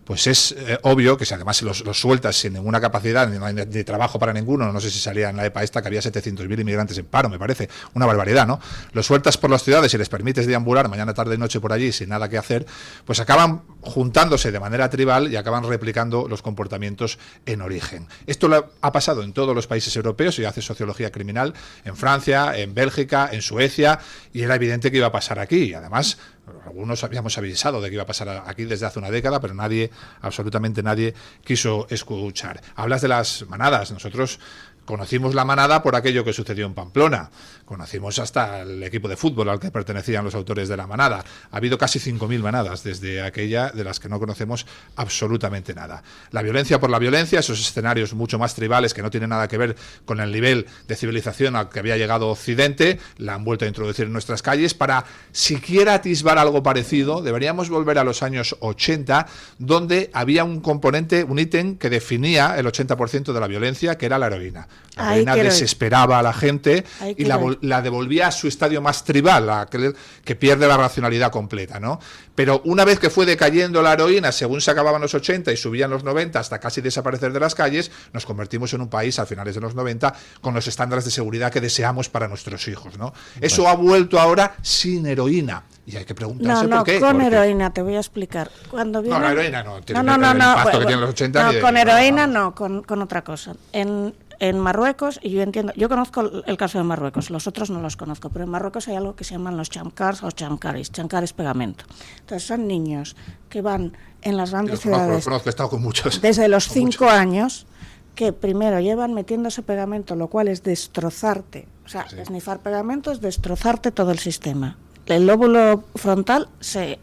pues es obvio que si además los sueltas sin ninguna capacidad ni trabajo para ninguno, no sé si salía en la EPA esta que había 700.000 inmigrantes en paro, me parece una barbaridad, ¿no? Los sueltas por las ciudades y les permites deambular mañana, tarde y noche por allí sin nada que hacer, pues acaban juntándose de manera tribal y acaban replicando los comportamientos en origen. Esto ha pasado en todos los países europeos, y hace sociología criminal, en Francia, en Bélgica, en Suecia, y era evidente que iba a pasar aquí. Y además, algunos habíamos avisado de que iba a pasar aquí desde hace una década, pero nadie, absolutamente nadie, quiso escuchar. Hablas de las manadas. Nosotros Conocimos la manada por aquello que sucedió en Pamplona. Conocimos hasta el equipo de fútbol al que pertenecían los autores de la manada. Ha habido casi 5.000 manadas desde aquella, de las que no conocemos absolutamente nada. La violencia por la violencia, esos escenarios mucho más tribales que no tienen nada que ver con el nivel de civilización al que había llegado Occidente, la han vuelto a introducir en nuestras calles. Para siquiera atisbar algo parecido, deberíamos volver a los años 80, donde había un componente, un ítem que definía el 80% de la violencia, que era la heroína. La heroína desesperaba a la gente y la devolvía a su estadio más tribal, a aquel que pierde la racionalidad completa, ¿no? Pero una vez que fue decayendo la heroína, según se acababan los 80 y subían los 90 hasta casi desaparecer de las calles, nos convertimos en un país a finales de los 90 con los estándares de seguridad que deseamos para nuestros hijos, ¿no? Eso ha vuelto ahora sin heroína. Y hay que preguntarse por qué. Con heroína, te voy a explicar. Cuando viene... No, la heroína no. Tiene el impacto que tienen los 80. No, con heroína no, con otra cosa. En Marruecos, y yo entiendo, yo conozco el caso de Marruecos, los otros no los conozco, pero en Marruecos hay algo que se llaman los chamcars o chamcaris. Chamcar es pegamento. Entonces son niños que van en las grandes ciudades conozco, he estado con muchos. Desde los 5 años, que primero llevan metiéndose pegamento, lo cual es destrozarte. O sea, esnifar pegamento es destrozarte todo el sistema. El lóbulo frontal se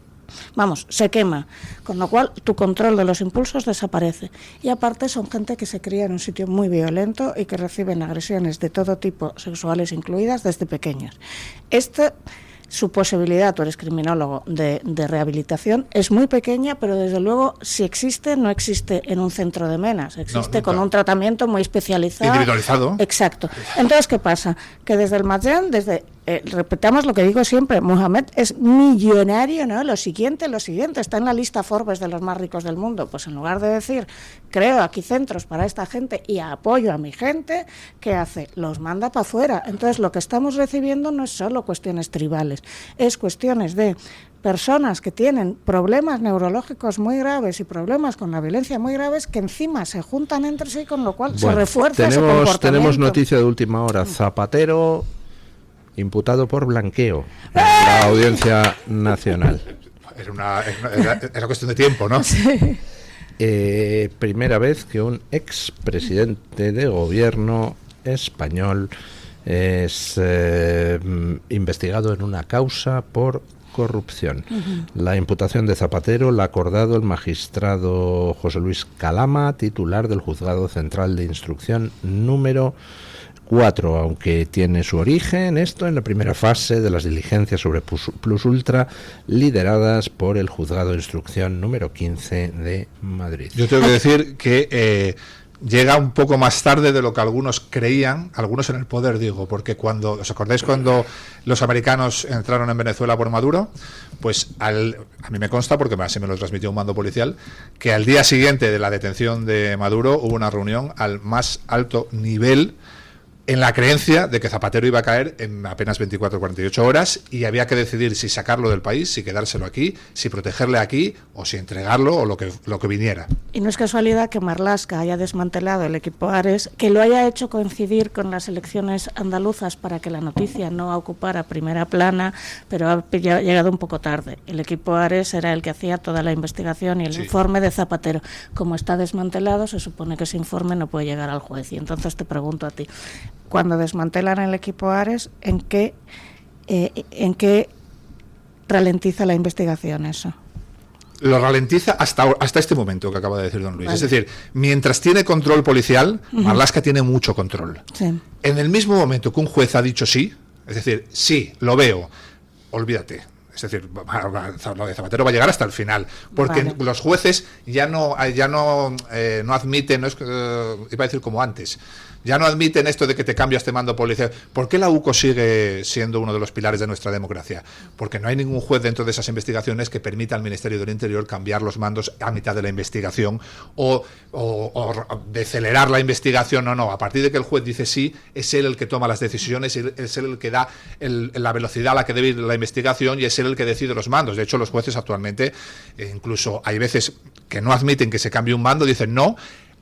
quema, con lo cual tu control de los impulsos desaparece. Y aparte son gente que se cría en un sitio muy violento y que reciben agresiones de todo tipo, sexuales incluidas, desde pequeños. Su posibilidad, tú eres criminólogo, de rehabilitación es muy pequeña, pero desde luego si existe, no existe en un centro de menas, existe con un tratamiento muy especializado. Individualizado. Exacto. Entonces, ¿qué pasa? Que desde el Madján, repetamos lo que digo siempre, Mohamed es millonario, ¿no? Lo siguiente, está en la lista Forbes de los más ricos del mundo. Pues en lugar de decir, creo aquí centros para esta gente y apoyo a mi gente, ¿qué hace? Los manda para afuera. Entonces lo que estamos recibiendo no es solo cuestiones tribales, es cuestiones de personas que tienen problemas neurológicos muy graves y problemas con la violencia muy graves que encima se juntan entre sí, con lo cual se refuerza ese comportamiento. Tenemos noticia de última hora. Zapatero imputado por blanqueo en la Audiencia Nacional. Era cuestión de tiempo, ¿no? Sí. Primera vez que un expresidente de gobierno español es investigado en una causa por corrupción. La imputación de Zapatero la ha acordado el magistrado José Luis Calama, titular del Juzgado Central de Instrucción número 4, aunque tiene su origen esto en la primera fase de las diligencias sobre Plus Ultra lideradas por el Juzgado de Instrucción número 15 de Madrid. Yo tengo que decir que llega un poco más tarde de lo que algunos creían, algunos en el poder digo, porque ¿os acordáis cuando los americanos entraron en Venezuela por Maduro? Pues a mí me consta, porque así me lo transmitió un mando policial, que al día siguiente de la detención de Maduro hubo una reunión al más alto nivel en la creencia de que Zapatero iba a caer en apenas 24 o 48 horas y había que decidir si sacarlo del país, si quedárselo aquí, si protegerle aquí o si entregarlo o lo que viniera. Y no es casualidad que Marlaska haya desmantelado el equipo Ares, que lo haya hecho coincidir con las elecciones andaluzas para que la noticia no ocupara primera plana, pero ha llegado un poco tarde. El equipo Ares era el que hacía toda la investigación y el informe de Zapatero. Como está desmantelado, se supone que ese informe no puede llegar al juez. Y entonces te pregunto a ti, cuando desmantelan el equipo Ares, ¿en qué ralentiza la investigación eso? Lo ralentiza hasta este momento que acaba de decir don Luis. Vale. Es decir, mientras tiene control policial, Marlaska tiene mucho control. Sí. En el mismo momento que un juez ha dicho sí, es decir, sí, lo veo, olvídate. Es decir, lo de Zapatero va a llegar hasta el final, porque los jueces ya no admiten, iba a decir como antes, ya no admiten esto de que te cambia este mando policial. ¿Por qué la UCO sigue siendo uno de los pilares de nuestra democracia? Porque no hay ningún juez dentro de esas investigaciones que permita al Ministerio del Interior cambiar los mandos a mitad de la investigación o decelerar la investigación. No, a partir de que el juez dice sí, es él el que toma las decisiones, es él el que da la velocidad a la que debe ir la investigación y es él el que decide los mandos. De hecho, los jueces actualmente, incluso hay veces que no admiten que se cambie un mando, dicen no,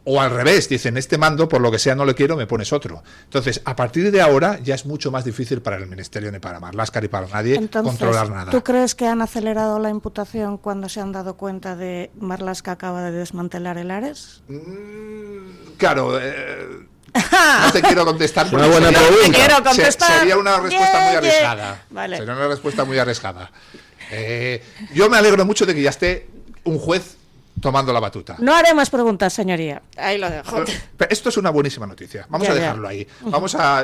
o al revés, dicen este mando, por lo que sea no le quiero, me pones otro. Entonces, a partir de ahora ya es mucho más difícil para el Ministerio, ni para Marlaska, ni para nadie controlar nada. ¿Tú crees que han acelerado la imputación cuando se han dado cuenta de Marlaska acaba de desmantelar el Ares? Claro, No te quiero contestar. Una buena pregunta. Te quiero contestar. Sería una respuesta muy arriesgada. Vale. Sería una respuesta muy arriesgada. Yo me alegro mucho de que ya esté un juez tomando la batuta. No haré más preguntas, señoría. Ahí lo dejo. Pero esto es una buenísima noticia. Vamos a dejarlo ahí.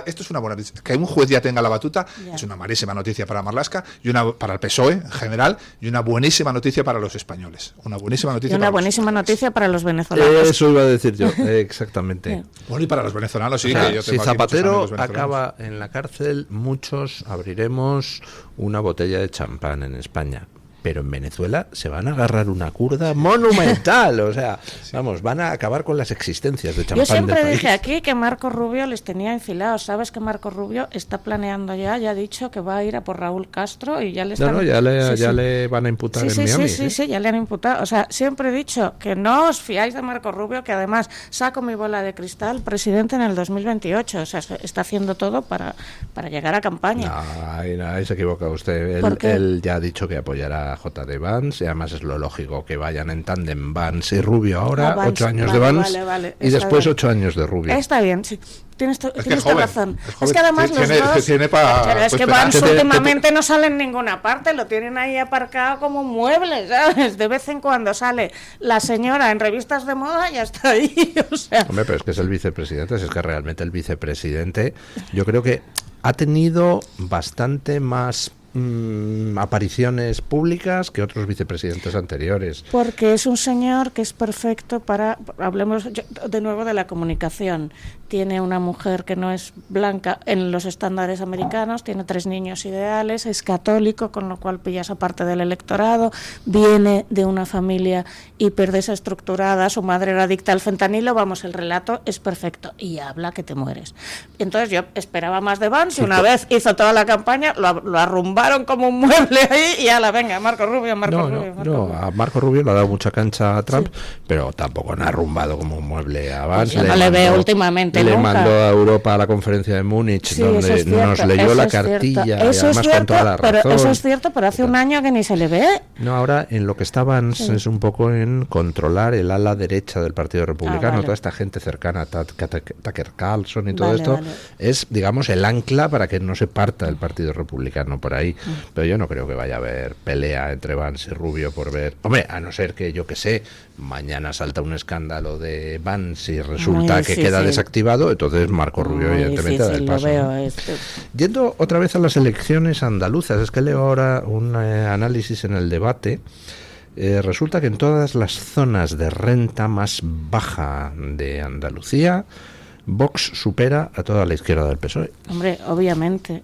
Esto es una buena noticia. Que un juez ya tenga la batuta es una malísima noticia para Marlaska y para el PSOE en general y una buenísima noticia para los españoles. Una buenísima noticia. Y una buenísima noticia para los venezolanos. Eso iba a decir yo, exactamente. Bueno, y para los venezolanos sí. O sea, que yo si tengo Zapatero acaba en la cárcel, muchos abriremos una botella de champán en España. Pero en Venezuela se van a agarrar una curda monumental, o sea, vamos, van a acabar con las existencias de champán. Yo siempre del país. dije aquí que Marco Rubio les tenía enfilados. ¿Sabes que Marco Rubio está planeando ya ha dicho que va a ir a por Raúl Castro y ya le están... ya le van a imputar en Miami. Sí, ya le han imputado. O sea, siempre he dicho que no os fiáis de Marco Rubio, que además saco mi bola de cristal, presidente en el 2028. O sea, está haciendo todo para llegar a campaña. No, ahí se equivoca usted. Él ya ha dicho que apoyará a J.D. Vance, y además es lo lógico que vayan en tándem Vance y Rubio ahora, Vance, 8 años de Vance y después bien. 8 años de Rubio. Está bien, sí. Tienes toda razón. Es que además los dos... Pero es que Vance últimamente no sale en ninguna parte, lo tienen ahí aparcado como un mueble, ¿sabes? De vez en cuando sale la señora en revistas de moda y ya está ahí, o sea... Hombre, pero es que es el vicepresidente, es que realmente el vicepresidente yo creo que ha tenido bastante más apariciones públicas que otros vicepresidentes anteriores. Porque es un señor que es perfecto para, hablemos de nuevo de la comunicación. Tiene una mujer que no es blanca en los estándares americanos, tiene 3 niños ideales, es católico, con lo cual pilla esa parte del electorado, viene de una familia hiper desestructurada, su madre era adicta al fentanilo, vamos, el relato es perfecto y habla que te mueres. Entonces yo esperaba más de Vance y una vez hizo toda la campaña, lo arrumbaron como un mueble ahí y ala, venga, Marco Rubio. A Marco Rubio le ha dado mucha cancha a Trump, pero tampoco no ha arrumbado como un mueble a Vance. Yo no le veo últimamente le nunca. mandó a Europa a la conferencia de Múnich, donde nos leyó la cartilla y además con toda la razón. Pero eso es cierto, pero hace un año que ni se le ve. No, ahora en lo que está Vance es un poco en controlar el ala derecha del Partido Republicano, toda esta gente cercana a Tucker Carlson y todo esto, es, digamos, el ancla para que no se parta el Partido Republicano por ahí. Pero yo no creo que vaya a haber pelea entre Vance y Rubio por ver... Hombre, a no ser que, yo que sé, mañana salta un escándalo de Vance y resulta que queda desactivado, entonces Marco Rubio evidentemente da el paso. Yendo otra vez a las elecciones andaluzas, es que leo ahora un análisis en El Debate. Resulta que en todas las zonas de renta más baja de Andalucía, Vox supera a toda la izquierda del PSOE. Hombre, obviamente.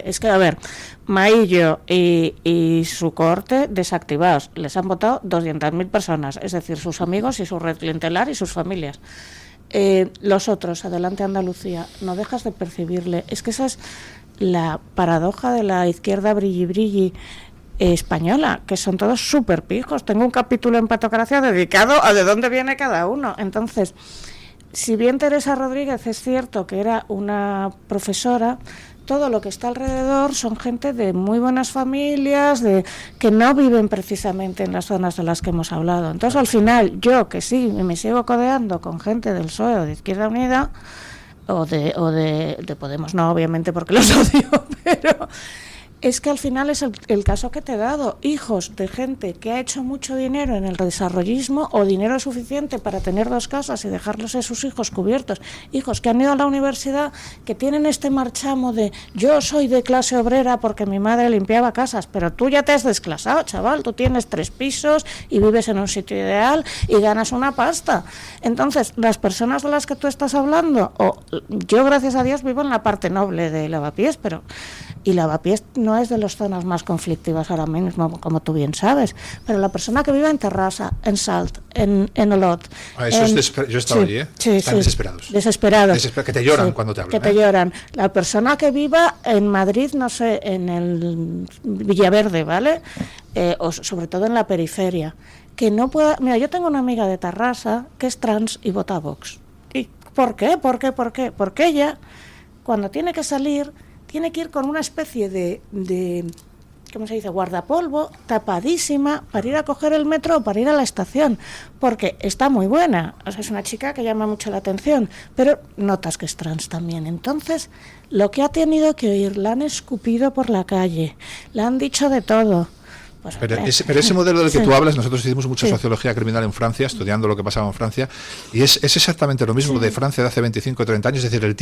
Es que, a ver, Maillo y su cohorte desactivados. Les han votado 200.000 personas, es decir, sus amigos y su red clientelar y sus familias. Los otros, adelante Andalucía, no dejas de percibirle. Es que esa es la paradoja de la izquierda brilli española, que son todos súper pijos. Tengo un capítulo en Patocracia dedicado a de dónde viene cada uno. Entonces, si bien Teresa Rodríguez es cierto que era una profesora, todo lo que está alrededor son gente de muy buenas familias, que no viven precisamente en las zonas de las que hemos hablado. Entonces, al final, yo que sí me sigo codeando con gente del PSOE o de Izquierda Unida, o de Podemos, no, obviamente, porque los odio, pero... Es que al final es el caso que te he dado, hijos de gente que ha hecho mucho dinero en el desarrollismo o dinero suficiente para tener 2 casas y dejarlos a sus hijos cubiertos, hijos que han ido a la universidad, que tienen este marchamo de yo soy de clase obrera porque mi madre limpiaba casas, pero tú ya te has desclasado, chaval, tú tienes 3 pisos y vives en un sitio ideal y ganas una pasta. Entonces, las personas de las que tú estás hablando, yo gracias a Dios vivo en la parte noble de Lavapiés, y Lavapiés no es de las zonas más conflictivas ahora mismo, como tú bien sabes, pero la persona que vive en Terrassa, en Salt, en Olot... yo he estado allí, están desesperados. Desesperados. Que te lloran cuando te hablan. Que te lloran. La persona que viva en Madrid, no sé, en el Villaverde, ¿vale? O sobre todo en la periferia, que no pueda... Mira, yo tengo una amiga de Terrassa que es trans y vota Vox. ¿Y por qué? Porque ella, cuando tiene que salir... tiene que ir con una especie de ¿cómo se dice?, guardapolvo, tapadísima, para ir a coger el metro o para ir a la estación, porque está muy buena, o sea, es una chica que llama mucho la atención, pero notas que es trans también. Entonces, lo que ha tenido que oír, la han escupido por la calle, le han dicho de todo. Pues, pero ese modelo del que tú hablas, nosotros hicimos mucha sociología criminal en Francia, estudiando lo que pasaba en Francia, y es exactamente lo mismo de Francia de hace 25 o 30 años, es decir,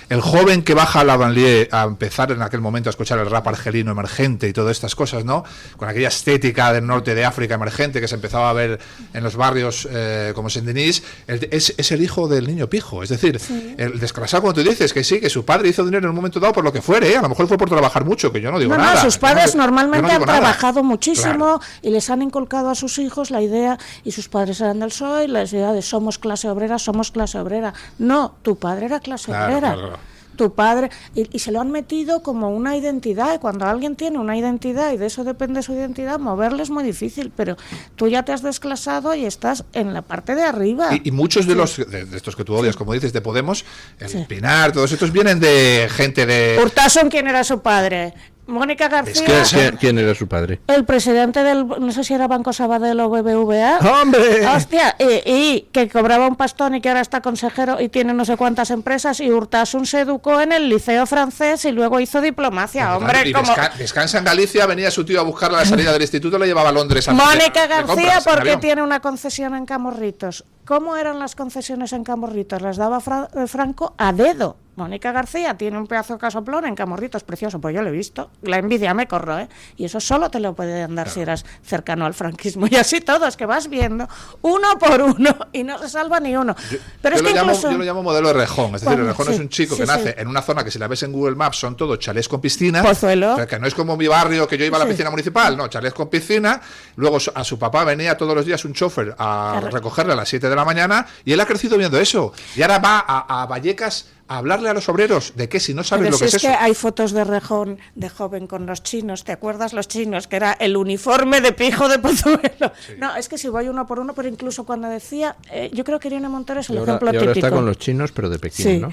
el joven que baja a la banlieue a empezar en aquel momento a escuchar el rap argelino emergente y todas estas cosas, ¿no? Con aquella estética del norte de África emergente que se empezaba a ver en los barrios como Saint-Denis, es el hijo del niño pijo, es decir, el desclasado, como tú dices, que sí, que su padre hizo dinero en un momento dado por lo que fuere, a lo mejor fue por trabajar mucho, que yo no digo nada. No, sus padres normalmente han trabajado muchísimo, claro, y les han inculcado a sus hijos la idea, y sus padres eran del PSOE, la idea de somos clase obrera. No, tu padre era clase obrera. Claro. Tu padre, y se lo han metido como una identidad, y cuando alguien tiene una identidad y de eso depende su identidad, moverle es muy difícil, pero tú ya te has desclasado y estás en la parte de arriba. Y muchos de los de estos que tú odias, como dices, de Podemos, el Pinar, todos estos vienen de gente de... Urtasun, ¿quién era su padre? Mónica García. ¿Quién era su padre? El presidente del, no sé si era Banco Sabadell o BBVA. ¡Hombre! Hostia, y que cobraba un pastón y que ahora está consejero y tiene no sé cuántas empresas, y Urtasun se educó en el liceo francés y luego hizo diplomacia, hombre. Y descansa en Galicia, venía su tío a buscarla a la salida del instituto, la llevaba a Londres. Mónica García, porque tiene una concesión en Camorritos. ¿Cómo eran las concesiones en Camorritos? Las daba Franco a dedo. Mónica García tiene un pedazo de casoplón en Camorritos, precioso, pues yo lo he visto, la envidia me corro, y eso solo te lo puede andar si eras cercano al franquismo, y así todos, que vas viendo uno por uno, y no se salva ni uno. Pero yo lo llamo modelo de Rejón, es decir, el Rejón es un chico que nace en una zona que si la ves en Google Maps son todos chalés con piscina, Pozuelo. O sea, que no es como mi barrio que yo iba a la piscina municipal, no, chalés con piscina, luego a su papá venía todos los días un chofer a recogerle a las 7 de la mañana, y él ha crecido viendo eso, y ahora va a Vallecas a hablarle a los obreros de que si no sabes lo que es eso. Pero si es que hay fotos de Rejón de joven con los chinos, ¿te acuerdas los chinos? Que era el uniforme de pijo de Pozuelo. Sí. No, es que si voy uno por uno, pero incluso cuando decía, yo creo que Irene Montero es el ejemplo típico. Ahora está con los chinos, pero de Pekín, sí. ¿no?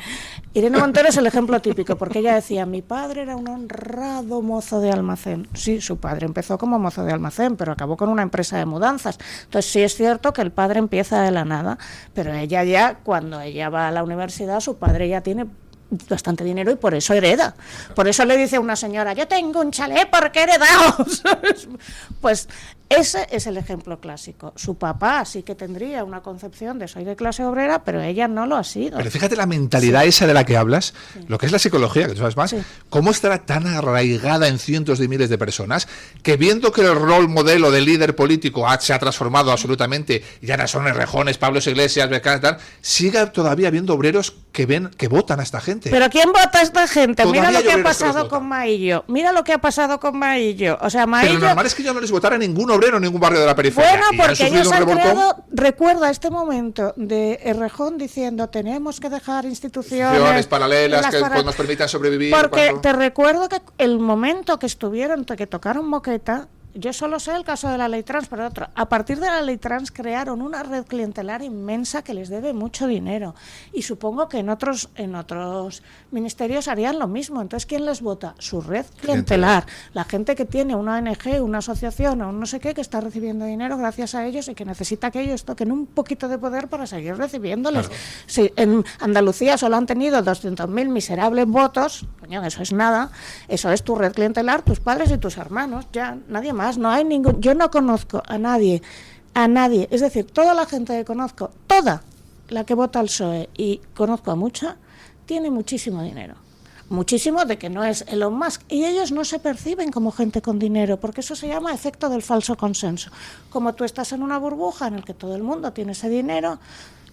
Irene Montero es el ejemplo típico, porque ella decía, mi padre era un honrado mozo de almacén. Sí, su padre empezó como mozo de almacén, pero acabó con una empresa de mudanzas. Entonces sí es cierto que el padre empieza de la nada, pero ella ya, cuando ella va a la universidad, su padre ya tiene bastante dinero y por eso hereda. Por eso le dice a una señora, yo tengo un chalet porque he heredado. Pues ese es el ejemplo clásico. Su papá sí que tendría una concepción de soy de clase obrera, pero ella no lo ha sido. Pero fíjate la mentalidad esa de la que hablas, lo que es la psicología, que tú sabes más, cómo estará tan arraigada en cientos de miles de personas, que viendo que el rol modelo de líder político se ha transformado absolutamente, y ya no son Rejones, Pablo Iglesias, tal, siga todavía habiendo obreros que votan a esta gente. ¿Pero quién vota a esta gente? Todavía mira lo que ha pasado con Maillo. Mira lo que ha pasado con Maillo. O sea, Maillo... Pero lo normal es que ya no les votara ningún obrero en ningún barrio de la periferia. Bueno, porque ellos han creado... Recuerda este momento de Errejón diciendo tenemos que dejar instituciones paralelas que nos permitan sobrevivir. Porque te recuerdo que el momento que estuvieron, que tocaron moqueta, yo solo sé el caso de la ley trans, pero otro. A partir de la ley trans crearon una red clientelar inmensa que les debe mucho dinero. Y supongo que en otros ministerios harían lo mismo. Entonces, ¿quién les vota? Su red clientelar. La gente que tiene una ONG, una asociación o un no sé qué, que está recibiendo dinero gracias a ellos y que necesita que ellos toquen un poquito de poder para seguir recibiéndoles. Claro. Si en Andalucía solo han tenido 200.000 miserables votos, coño, eso es nada. Eso es tu red clientelar, tus padres y tus hermanos. Ya, nadie más. No hay ningún, yo no conozco a nadie, es decir, toda la gente que conozco, toda la que vota al PSOE, y conozco a mucha, tiene muchísimo dinero. Muchísimo, de que no es Elon Musk, y ellos no se perciben como gente con dinero, porque eso se llama efecto del falso consenso. Como tú estás en una burbuja en la que todo el mundo tiene ese dinero,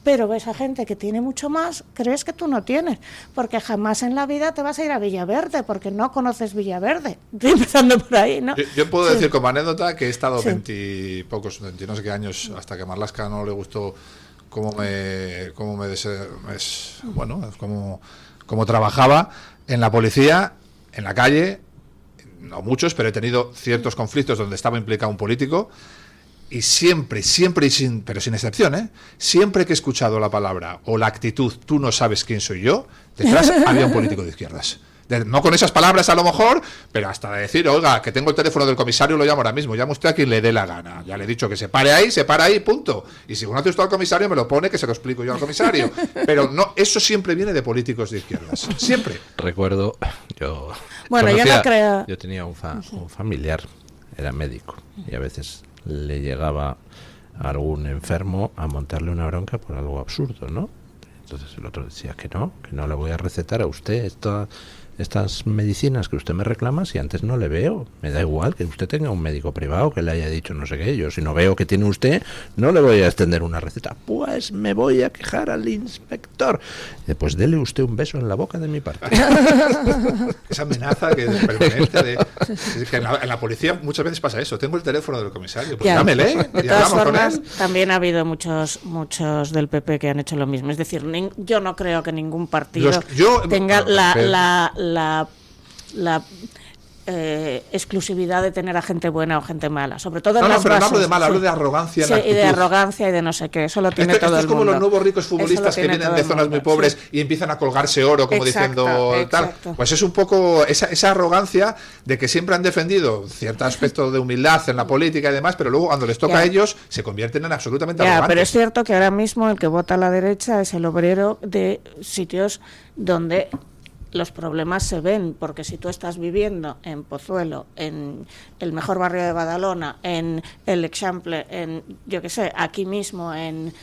pero ves a gente que tiene mucho más, crees que tú no tienes, porque jamás en la vida te vas a ir a Villaverde, porque no conoces Villaverde. Estoy empezando por ahí, ¿no? Yo puedo decir como anécdota que he estado 20 no sé qué años, hasta que a Marlaska no le gustó cómo trabajaba en la policía, en la calle, no muchos, pero he tenido ciertos conflictos donde estaba implicado un político. Y siempre, pero sin excepción, siempre que he escuchado la palabra o la actitud, tú no sabes quién soy yo, detrás había un político de izquierdas. no con esas palabras a lo mejor, pero hasta de decir, oiga, que tengo el teléfono del comisario, lo llamo ahora mismo, llama usted a quien le dé la gana. Ya le he dicho que se para ahí, punto. Y si conoce usted al comisario, me lo pone, que se lo explico yo al comisario. Pero no, eso siempre viene de políticos de izquierdas, siempre. Recuerdo, yo no creo. Yo tenía un familiar, era médico, y a veces le llegaba a algún enfermo a montarle una bronca por algo absurdo, ¿no? Entonces el otro decía que no le voy a recetar a usted estas medicinas que usted me reclama si antes no le veo. Me da igual que usted tenga un médico privado que le haya dicho no sé qué. Yo si no veo que tiene usted, no le voy a extender una receta. Pues me voy a quejar al inspector. Pues dele usted un beso en la boca de mi parte. Esa amenaza que es permanente que en la policía muchas veces pasa eso. Tengo el teléfono del comisario, pues dámele. De todas formas, también ha habido muchos del PP que han hecho lo mismo. Es decir, yo no creo que ningún partido tenga la exclusividad de tener a gente buena o gente mala, sobre todo en las pero bases. No hablo de mala, hablo de arrogancia en la actitud. Y de arrogancia y de no sé qué, eso lo tiene todo el mundo. Esto es como los nuevos ricos futbolistas que vienen de zonas muy pobres y empiezan a colgarse oro, como diciendo tal. Pues es un poco esa arrogancia de que siempre han defendido cierto aspecto de humildad en la política y demás, pero luego cuando les toca a ellos se convierten en absolutamente arrogantes. Pero es cierto que ahora mismo el que vota a la derecha es el obrero de sitios donde los problemas se ven, porque si tú estás viviendo en Pozuelo, en el mejor barrio de Badalona, en el Eixample, en, yo qué sé, aquí mismo, en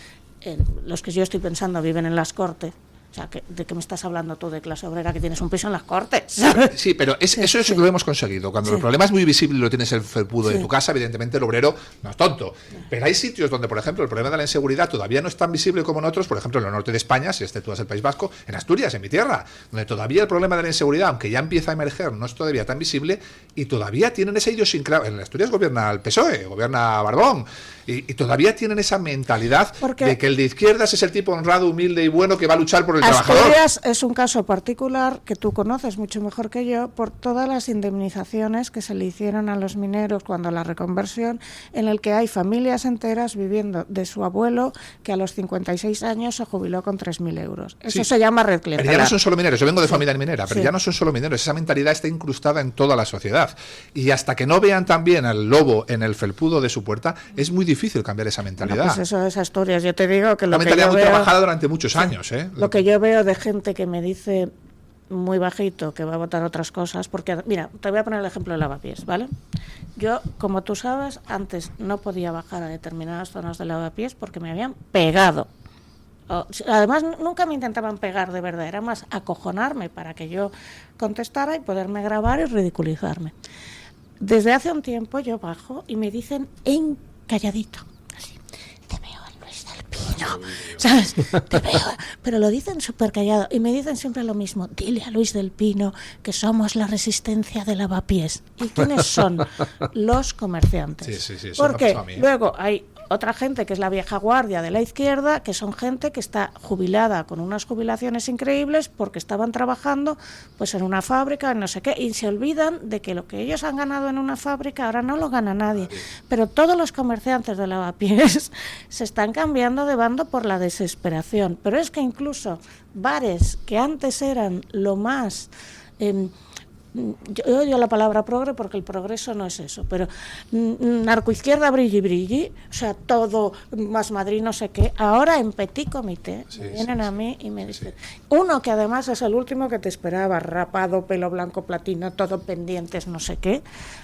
los que yo estoy pensando viven en Las Cortes. O sea, ¿de qué me estás hablando tú de clase obrera que tienes un piso en Las Cortes? Sí, pero eso lo hemos conseguido. Cuando el problema es muy visible y lo tienes el felpudo de tu casa, evidentemente el obrero no es tonto. Pero hay sitios donde, por ejemplo, el problema de la inseguridad todavía no es tan visible como en otros, por ejemplo, en el norte de España, si exceptúas el País Vasco, en Asturias, en mi tierra, donde todavía el problema de la inseguridad, aunque ya empieza a emerger, no es todavía tan visible y todavía tienen esa idiosincrasia. En Asturias gobierna el PSOE, gobierna Barbón, y todavía tienen esa mentalidad de que el de izquierdas es el tipo honrado, humilde y bueno que va a luchar por el trabajador. Asturias es un caso particular que tú conoces mucho mejor que yo por todas las indemnizaciones que se le hicieron a los mineros cuando la reconversión, en el que hay familias enteras viviendo de su abuelo que a los 56 años se jubiló con 3.000 euros. Eso se llama red clientelar. Pero ya no son solo mineros, yo vengo de familia minera, pero ya no son solo mineros, esa mentalidad está incrustada en toda la sociedad. Y hasta que no vean también al lobo en el felpudo de su puerta, es muy difícil cambiar esa mentalidad. Pues eso es Asturias, yo te digo que lo que mentalidad yo muy veo, trabajada durante muchos años. Lo que yo veo de gente que me dice muy bajito que va a votar otras cosas, porque mira, te voy a poner el ejemplo de Lavapiés, ¿vale? Yo, como tú sabes, antes no podía bajar a determinadas zonas de Lavapiés porque me habían pegado. Además, nunca me intentaban pegar de verdad, era más acojonarme para que yo contestara y poderme grabar y ridiculizarme. Desde hace un tiempo yo bajo y me dicen en calladito, así, te veo en Luis del Pino, ¿sabes? Te veo, pero lo dicen súper callado y me dicen siempre lo mismo, dile a Luis del Pino que somos la resistencia de Lavapiés. ¿Y quiénes son? Los comerciantes. Sí, porque luego hay otra gente que es la vieja guardia de la izquierda, que son gente que está jubilada con unas jubilaciones increíbles porque estaban trabajando pues en una fábrica, en no sé qué, y se olvidan de que lo que ellos han ganado en una fábrica ahora no lo gana nadie. Pero todos los comerciantes de Lavapiés se están cambiando de bando por la desesperación. Pero es que incluso bares que antes eran lo más... yo odio la palabra progre porque el progreso no es eso, pero narcoizquierda brilli, o sea, todo más Madrid no sé qué, ahora en petit comité vienen a mí y me dicen, uno que además es el último que te esperaba, rapado, pelo blanco platino, todo pendientes, no sé qué,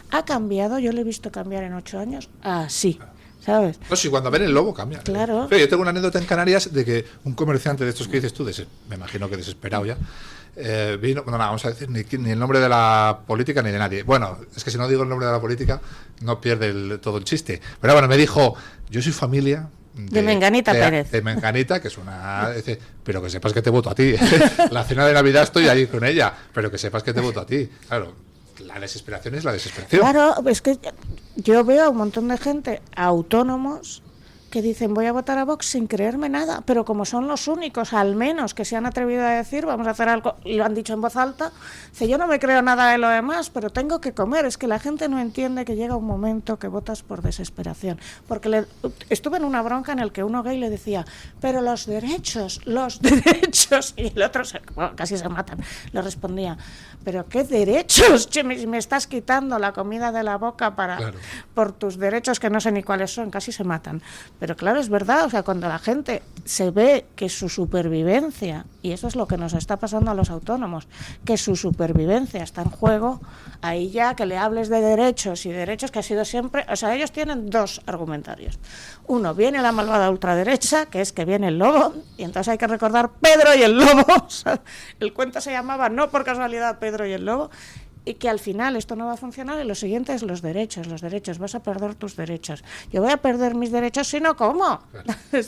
ha cambiado, yo le he visto cambiar en 8 años, así. ¿Sabes? No, si cuando ven el lobo cambia. Claro. Pero yo tengo una anécdota en Canarias de que un comerciante de estos que dices tú, me imagino que desesperado ya, vino, no, vamos a decir ni el nombre de la política ni de nadie. Bueno, es que si no digo el nombre de la política no pierde todo el chiste. Pero bueno, me dijo, yo soy familia de Menganita Pérez. De Menganita, que es una... Dice, pero que sepas que te voto a ti. La cena de Navidad estoy ahí con ella, pero que sepas que te voto a ti. Claro, la desesperación es la desesperación. Claro, es que yo veo a un montón de gente, autónomos, que dicen voy a votar a Vox sin creerme nada, pero como son los únicos, al menos, que se han atrevido a decir vamos a hacer algo, y lo han dicho en voz alta, dice yo no me creo nada de lo demás, pero tengo que comer. Es que la gente no entiende que llega un momento que votas por desesperación, porque estuve en una bronca en el que uno gay le decía, pero los derechos, y el otro casi se matan, le respondía, pero qué derechos, che, me estás quitando la comida de la boca por tus derechos que no sé ni cuáles son, casi se matan. Pero claro, es verdad, o sea, cuando la gente se ve que su supervivencia, y eso es lo que nos está pasando a los autónomos, que su supervivencia está en juego, ahí ya que le hables de derechos y derechos que ha sido siempre, o sea, ellos tienen dos argumentarios. Uno, viene la malvada ultraderecha, que es que viene el lobo, y entonces hay que recordar Pedro y el lobo, o sea, el cuento se llamaba no por casualidad Pedro y el lobo, y que al final esto no va a funcionar, y lo siguiente es los derechos, vas a perder tus derechos. Yo voy a perder mis derechos, si no, ¿cómo?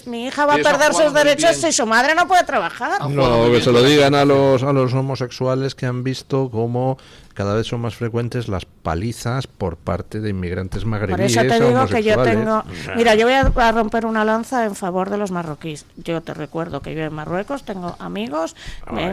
Mi hija va a perder sus derechos si su madre no puede trabajar. No, que se lo digan a los homosexuales que han visto cómo cada vez son más frecuentes las palizas por parte de inmigrantes magrebíes. Por eso te digo que yo tengo... Mira, yo voy a romper una lanza en favor de los marroquíes. Yo te recuerdo que yo en Marruecos tengo amigos,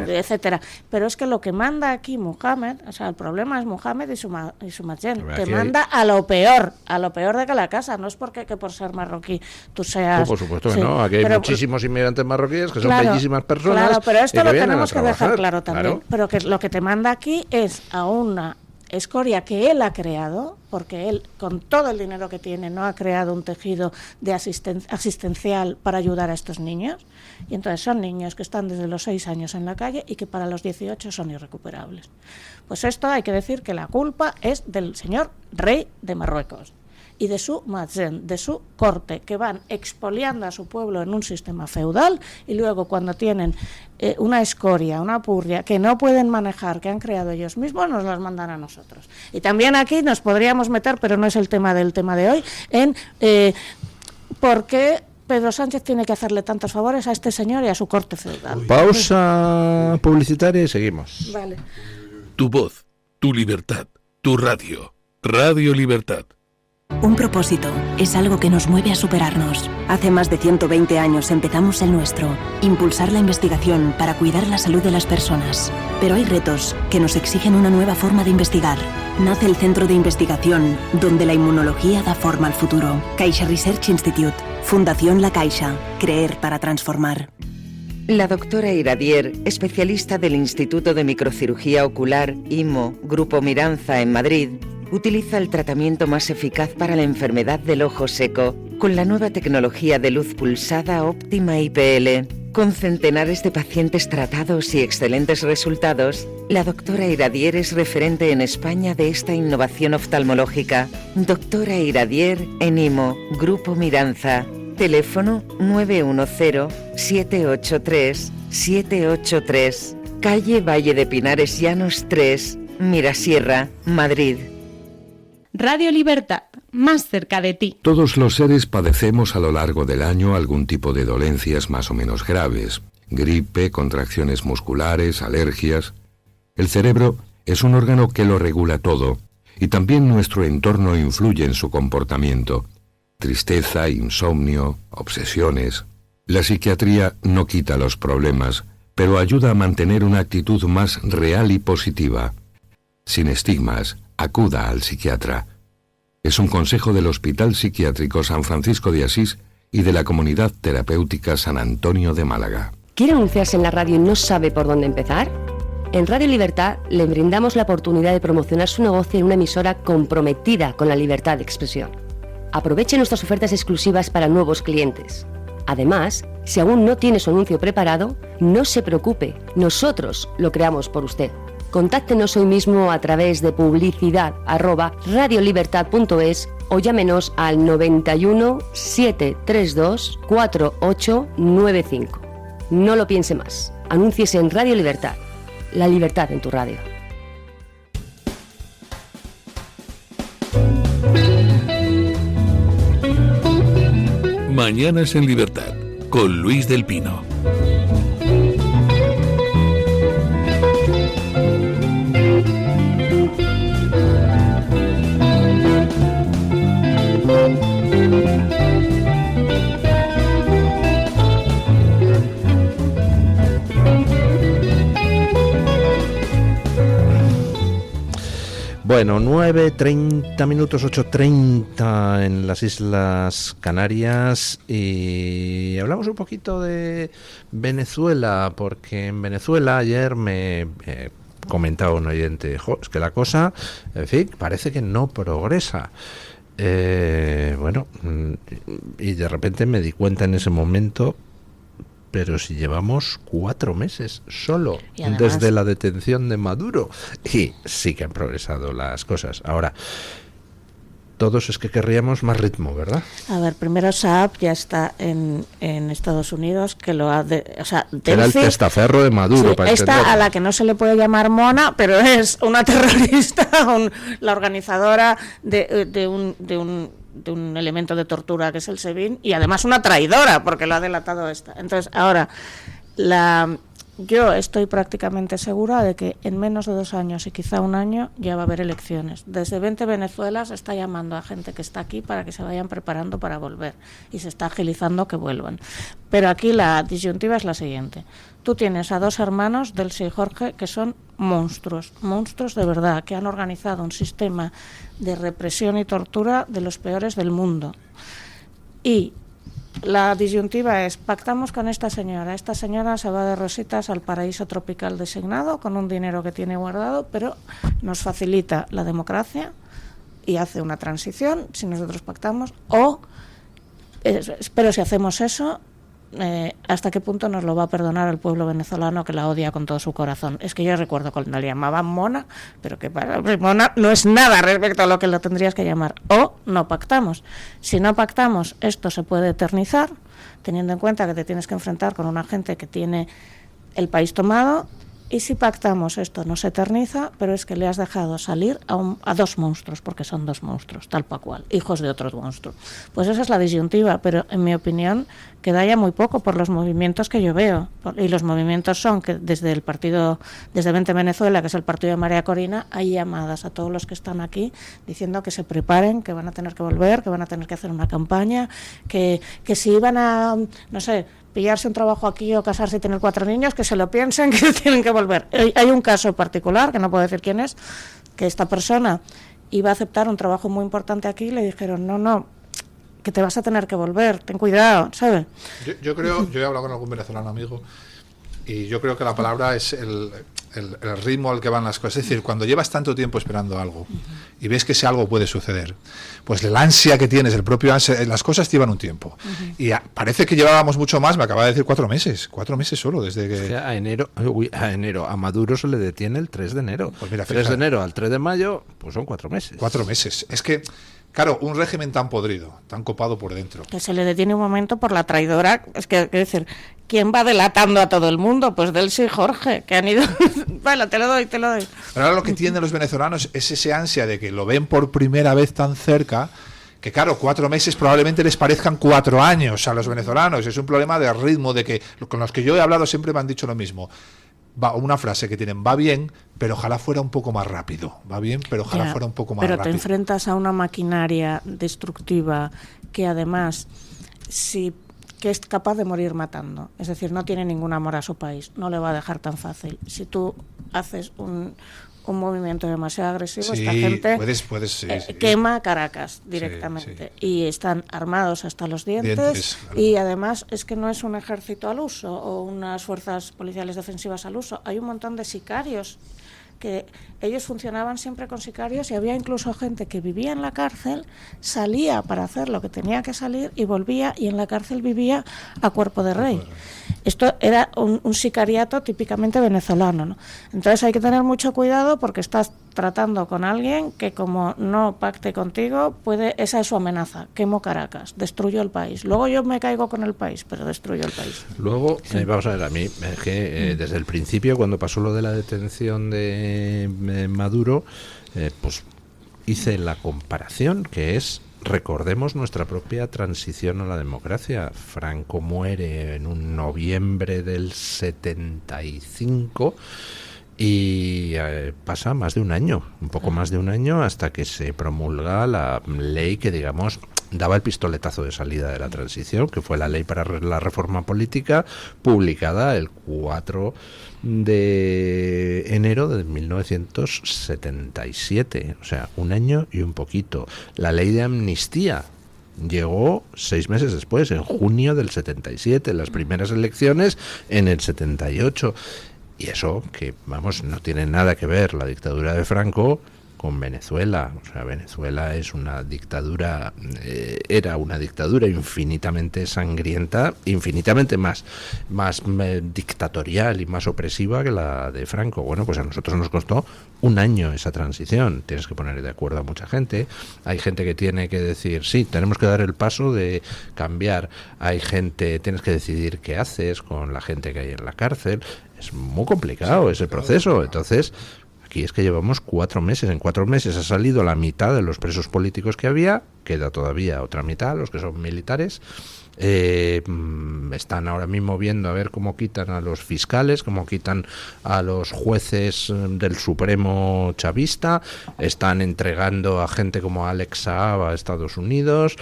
etcétera. Pero es que lo que manda aquí Mohamed, o sea, el problema es Mohamed y su Madjen, que manda a lo peor de que la casa. No es porque que por ser marroquí tú seas... por supuesto que no. Aquí hay muchísimos inmigrantes marroquíes que son bellísimas personas. Claro, pero esto lo tenemos que dejar claro también. Claro. Pero que lo que te manda aquí es a una escoria que él ha creado, porque él con todo el dinero que tiene no ha creado un tejido de asistencial para ayudar a estos niños, y entonces son niños que están desde los 6 años en la calle y que para los 18 son irrecuperables. Pues esto hay que decir que la culpa es del señor rey de Marruecos y de su Madjen, de su corte, que van expoliando a su pueblo en un sistema feudal, y luego cuando tienen una escoria, una purria que no pueden manejar, que han creado ellos mismos, nos las mandan a nosotros. Y también aquí nos podríamos meter, pero no es el tema del tema de hoy, en por qué Pedro Sánchez tiene que hacerle tantos favores a este señor y a su corte feudal. Pausa publicitaria y seguimos. Vale. Tu voz, tu libertad, tu radio. Radio Libertad. Un propósito es algo que nos mueve a superarnos. Hace más de 120 años empezamos el nuestro, impulsar la investigación para cuidar la salud de las personas. Pero hay retos que nos exigen una nueva forma de investigar. Nace el Centro de Investigación, donde la inmunología da forma al futuro. Caixa Research Institute, Fundación La Caixa, creer para transformar. La doctora Iradier, especialista del Instituto de Microcirugía Ocular, IMO, Grupo Miranza en Madrid, utiliza el tratamiento más eficaz para la enfermedad del ojo seco con la nueva tecnología de luz pulsada óptima IPL. Con centenares de pacientes tratados y excelentes resultados, la doctora Iradier es referente en España de esta innovación oftalmológica. Doctora Iradier en IMO, Grupo Miranza. Teléfono 910-783-783. Calle Valle de Pinares Llanos 3, Mirasierra, Madrid. Radio Libertad, más cerca de ti. Todos los seres padecemos a lo largo del año algún tipo de dolencias más o menos graves. Gripe, contracciones musculares, alergias. El cerebro es un órgano que lo regula todo, y también nuestro entorno influye en su comportamiento. Tristeza, insomnio, obsesiones. La psiquiatría no quita los problemas, pero ayuda a mantener una actitud más real y positiva. Sin estigmas, acuda al psiquiatra. Es un consejo del Hospital Psiquiátrico San Francisco de Asís y de la Comunidad Terapéutica San Antonio de Málaga. ¿Quiere anunciarse en la radio y no sabe por dónde empezar? En Radio Libertad le brindamos la oportunidad de promocionar su negocio en una emisora comprometida con la libertad de expresión. Aproveche nuestras ofertas exclusivas para nuevos clientes. Además, si aún no tiene su anuncio preparado, no se preocupe, nosotros lo creamos por usted. Contáctenos hoy mismo a través de publicidad@radiolibertad.es o llámenos al 91 732 4895. No lo piense más. Anúnciese en Radio Libertad. La libertad en tu radio. Mañanas en Libertad, con Luis del Pino. Bueno, 9:30 minutos, 8:30 en las Islas Canarias, y hablamos un poquito de Venezuela, porque en Venezuela ayer me comentaba un oyente, es que la cosa, en fin, parece que no progresa. Bueno, y de repente me di cuenta en ese momento, pero si llevamos 4 meses solo desde la detención de Maduro, y sí que han progresado las cosas. Ahora, todos es que querríamos más ritmo, ¿verdad? A ver, primero Saab ya está en Estados Unidos, que lo ha... Era el testaferro de Maduro, sí, para esta entenderlo. a la que no se le puede llamar mona, pero es una terrorista, la organizadora de un elemento de tortura que es el SEBIN, y además una traidora, porque lo ha delatado esta. Entonces, ahora, yo estoy prácticamente segura de que en menos de 2 años y quizá 1 año ya va a haber elecciones. Desde 20 Venezuela se está llamando a gente que está aquí para que se vayan preparando para volver, y se está agilizando que vuelvan. Pero aquí la disyuntiva es la siguiente. Tú tienes a 2 hermanos, Delcy y Jorge, que son monstruos de verdad, que han organizado un sistema de represión y tortura de los peores del mundo. Y la disyuntiva es, pactamos con esta señora se va de rositas al paraíso tropical designado con un dinero que tiene guardado, pero nos facilita la democracia y hace una transición si nosotros pactamos, pero si hacemos eso, ¿hasta qué punto nos lo va a perdonar el pueblo venezolano, que la odia con todo su corazón? Es que yo recuerdo cuando le llamaban mona, pero que para mona no es nada respecto a lo que lo tendrías que llamar. O no pactamos. Si no pactamos, esto se puede eternizar, teniendo en cuenta que te tienes que enfrentar con una gente que tiene el país tomado. Y si pactamos, esto no se eterniza, pero es que le has dejado salir a 2 monstruos, porque son 2 monstruos, tal pa' cual, hijos de otros monstruos. Pues esa es la disyuntiva, pero en mi opinión queda ya muy poco por los movimientos que yo veo. Y los movimientos son que desde 20 Venezuela, que es el partido de María Corina, hay llamadas a todos los que están aquí diciendo que se preparen, que van a tener que volver, que van a tener que hacer una campaña, que si iban a, no sé, pillarse un trabajo aquí o casarse y tener 4 niños, que se lo piensen, que tienen que volver. Hay un caso particular, que no puedo decir quién es, que esta persona iba a aceptar un trabajo muy importante aquí y le dijeron, no, que te vas a tener que volver, ten cuidado, ¿sabes? Yo creo, yo he hablado con algún venezolano amigo, y yo creo que la palabra es el ritmo al que van las cosas. Es decir, cuando llevas tanto tiempo esperando algo y ves que ese algo puede suceder, pues el ansia que tienes, el propio ansia, las cosas llevan un tiempo. Y parece que llevábamos mucho más, me acaba de decir 4 meses solo desde que... O sea, a Maduro se le detiene el 3 de enero. Pues mira, 3 de enero al 3 de mayo, pues son 4 meses. 4 meses. Es que, claro, un régimen tan podrido, tan copado por dentro. Que se le detiene un momento por la traidora, es que, quiero decir, ¿quién va delatando a todo el mundo? Pues Delcy y Jorge, que han ido... Vale, te lo doy. Pero ahora lo que tienen los venezolanos es ese ansia de que lo ven por primera vez tan cerca, que claro, 4 meses probablemente les parezcan 4 años a los venezolanos. Es un problema de ritmo, de que con los que yo he hablado siempre me han dicho lo mismo. Una frase que tienen, va bien, pero ojalá fuera un poco más rápido. Va bien, pero ojalá fuera un poco más rápido. Pero te enfrentas a una maquinaria destructiva que además, que es capaz de morir matando. Es decir, no tiene ningún amor a su país. No le va a dejar tan fácil. Si tú haces un movimiento demasiado agresivo, esta gente quema Caracas directamente. Y están armados hasta los dientes y además es que no es un ejército al uso o unas fuerzas policiales defensivas al uso. Hay un montón de sicarios, que ellos funcionaban siempre con sicarios, y había incluso gente que vivía en la cárcel, salía para hacer lo que tenía que salir y volvía, y en la cárcel vivía a cuerpo de rey. Esto era un sicariato típicamente venezolano, ¿no? Entonces hay que tener mucho cuidado, porque estás tratando con alguien que, como no pacte contigo, esa es su amenaza: quemo Caracas, destruyo el país. Luego yo me caigo con el país, pero destruyo el país. Luego, vamos a ver, a mí que desde el principio, cuando pasó lo de la detención de Maduro, pues hice la comparación, que es, recordemos nuestra propia transición a la democracia. Franco muere en un noviembre del 75 y pasa más de un año, un poco más de un año, hasta que se promulga la ley que, digamos, daba el pistoletazo de salida de la transición, que fue la ley para la reforma política, publicada el 4 de enero de 1977, o sea, un año y un poquito. La ley de amnistía llegó 6 meses después, en junio del 77, las primeras elecciones en el 78. Y eso, que vamos, no tiene nada que ver la dictadura de Franco con Venezuela. O sea, Venezuela es una dictadura, era una dictadura infinitamente sangrienta, infinitamente más dictatorial y más opresiva que la de Franco. Bueno, pues a nosotros nos costó un año esa transición. Tienes que poner de acuerdo a mucha gente. Hay gente que tiene que decir, sí, tenemos que dar el paso de cambiar. Hay gente, tienes que decidir qué haces con la gente que hay en la cárcel. Es muy complicado ese proceso. Entonces, aquí es que llevamos 4 meses. En 4 meses ha salido la mitad de los presos políticos que había. Queda todavía otra mitad, los que son militares. Están ahora mismo viendo a ver cómo quitan a los fiscales, cómo quitan a los jueces del Supremo chavista. Están entregando a gente como Alex Saab a Estados Unidos,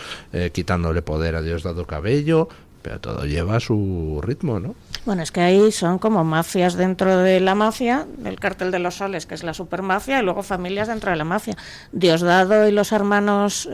quitándole poder a Diosdado Cabello. Pero todo lleva su ritmo, ¿no? Bueno, es que ahí son como mafias dentro de la mafia, del Cártel de los Soles, que es la supermafia, y luego familias dentro de la mafia. Diosdado y los hermanos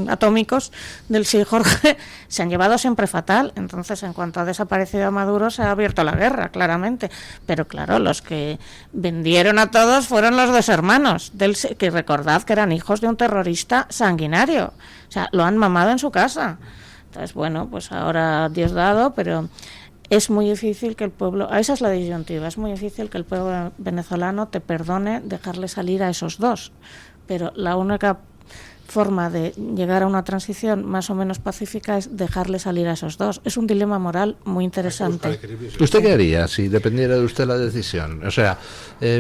atómicos del Sí Jorge se han llevado siempre fatal. Entonces, en cuanto ha desaparecido Maduro, se ha abierto la guerra, claramente. Pero claro, los que vendieron a todos fueron los 2 hermanos, que recordad que eran hijos de un terrorista sanguinario. O sea, lo han mamado en su casa. Entonces, bueno, pues ahora Diosdado, pero es muy difícil que el pueblo, esa es la disyuntiva, es muy difícil que el pueblo venezolano te perdone dejarle salir a esos 2, pero la única forma de llegar a una transición más o menos pacífica es dejarle salir a esos 2. Es un dilema moral muy interesante. ¿Usted qué haría si dependiera de usted la decisión? O sea,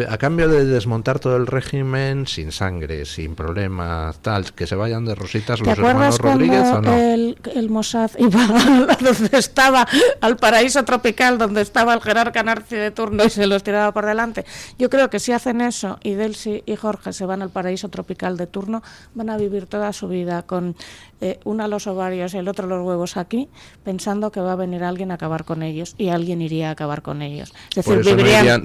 a cambio de desmontar todo el régimen sin sangre, sin problemas, tal, que se vayan de rositas los hermanos Rodríguez, ¿o no? El Mossad iba a donde estaba, al paraíso tropical, donde estaba el jerarca nazi de turno y se los tiraba por delante? Yo creo que si hacen eso y Delcy y Jorge se van al paraíso tropical de turno, van a vivir toda su vida con uno los ovarios y el otro los huevos aquí, pensando que va a venir alguien a acabar con ellos, y alguien iría a acabar con ellos. Es decir,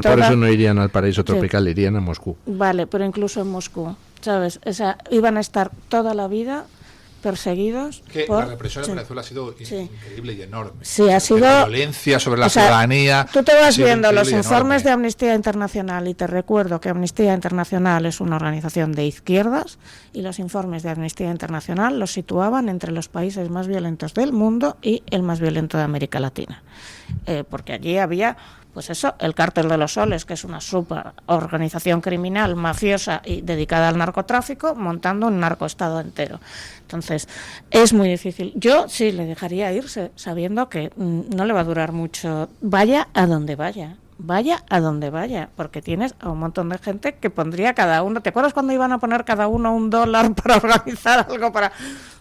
por eso no irían al paraíso tropical, sí. Irían a Moscú. Vale, pero incluso en Moscú, ¿sabes? O sea, iban a estar toda la vida perseguidos. La represión en Venezuela ha sido increíble y enorme. Sí, ha sido la violencia sobre la ciudadanía. Tú te vas viendo los informes de Amnistía Internacional, y te recuerdo que Amnistía Internacional es una organización de izquierdas, y los informes de Amnistía Internacional los situaban entre los países más violentos del mundo y el más violento de América Latina. Porque allí había, pues eso, el Cártel de los Soles, que es una superorganización criminal, mafiosa y dedicada al narcotráfico, montando un narcoestado entero. Entonces, es muy difícil. Yo sí le dejaría irse, sabiendo que no le va a durar mucho. Vaya a donde vaya, porque tienes a un montón de gente que pondría cada uno. ¿Te acuerdas cuando iban a poner cada uno $1 para organizar algo para...?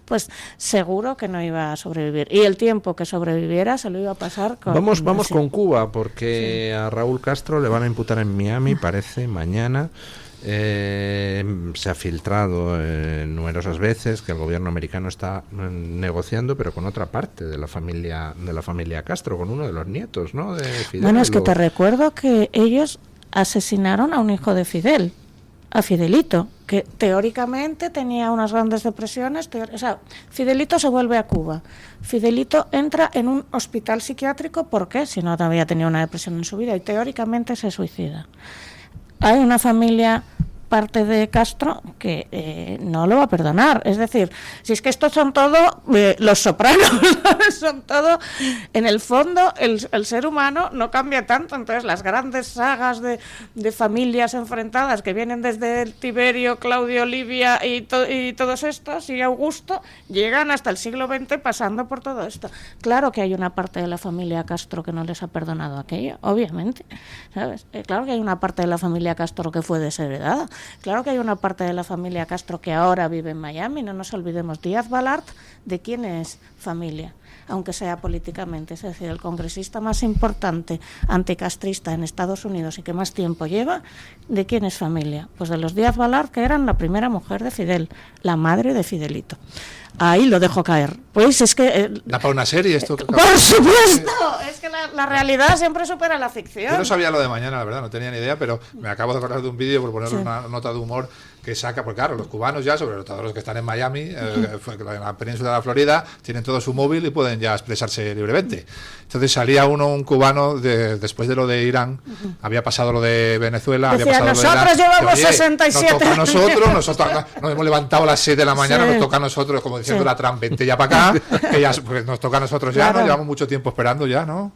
Pues seguro que no iba a sobrevivir. Y el tiempo que sobreviviera se lo iba a pasar con... Vamos con Cuba, porque a Raúl Castro le van a imputar en Miami, parece, mañana. Se ha filtrado numerosas veces que el gobierno americano está negociando, pero con otra parte de la familia Castro, con uno de los nietos, ¿no? De Fidel. Bueno, es que te recuerdo que ellos asesinaron a un hijo de Fidel, a Fidelito, que teóricamente tenía unas grandes depresiones. O sea, Fidelito se vuelve a Cuba. Fidelito entra en un hospital psiquiátrico, ¿por qué? Si no había tenido una depresión en su vida, y teóricamente se suicida. Hay una familia, parte de Castro, que no lo va a perdonar. Es decir, si es que estos son todo los Sopranos, son todo, en el fondo el ser humano no cambia tanto. Entonces las grandes sagas de familias enfrentadas que vienen desde el Tiberio, Claudio, Livia y todos estos, y Augusto, llegan hasta el siglo XX pasando por todo esto. Claro que hay una parte de la familia Castro que no les ha perdonado aquello, obviamente, ¿sabes? Claro que hay una parte de la familia Castro que fue desheredada. Claro que hay una parte de la familia Castro que ahora vive en Miami. No nos olvidemos, Díaz Balart, ¿de quién es familia? aunque sea políticamente. Es decir, el congresista más importante anticastrista en Estados Unidos y que más tiempo lleva, ¿de quién es familia? Pues de los Díaz Balart, que eran la primera mujer de Fidel, la madre de Fidelito. Ahí lo dejo caer. Pues es que... ¿Da para una serie esto? ¡Por supuesto! Es que la realidad siempre supera la ficción. Yo no sabía lo de mañana, la verdad, no tenía ni idea, pero me acabo de acordar de un vídeo por poner una nota de humor que saca, porque claro, los cubanos ya, sobre todo los que están en Miami, en la península de la Florida, tienen todo su móvil y pueden ya expresarse libremente. Entonces salía un cubano, después de lo de Irán, había pasado lo de Venezuela, decía, había pasado nosotros lo de llevamos 67 nos toca a nosotros nos hemos levantado a las 7 de la mañana, nos toca a nosotros, como diciendo la Trump, vente ya para acá, que ya, pues, nos toca a nosotros ya, ¿no? Llevamos mucho tiempo esperando ya, ¿no?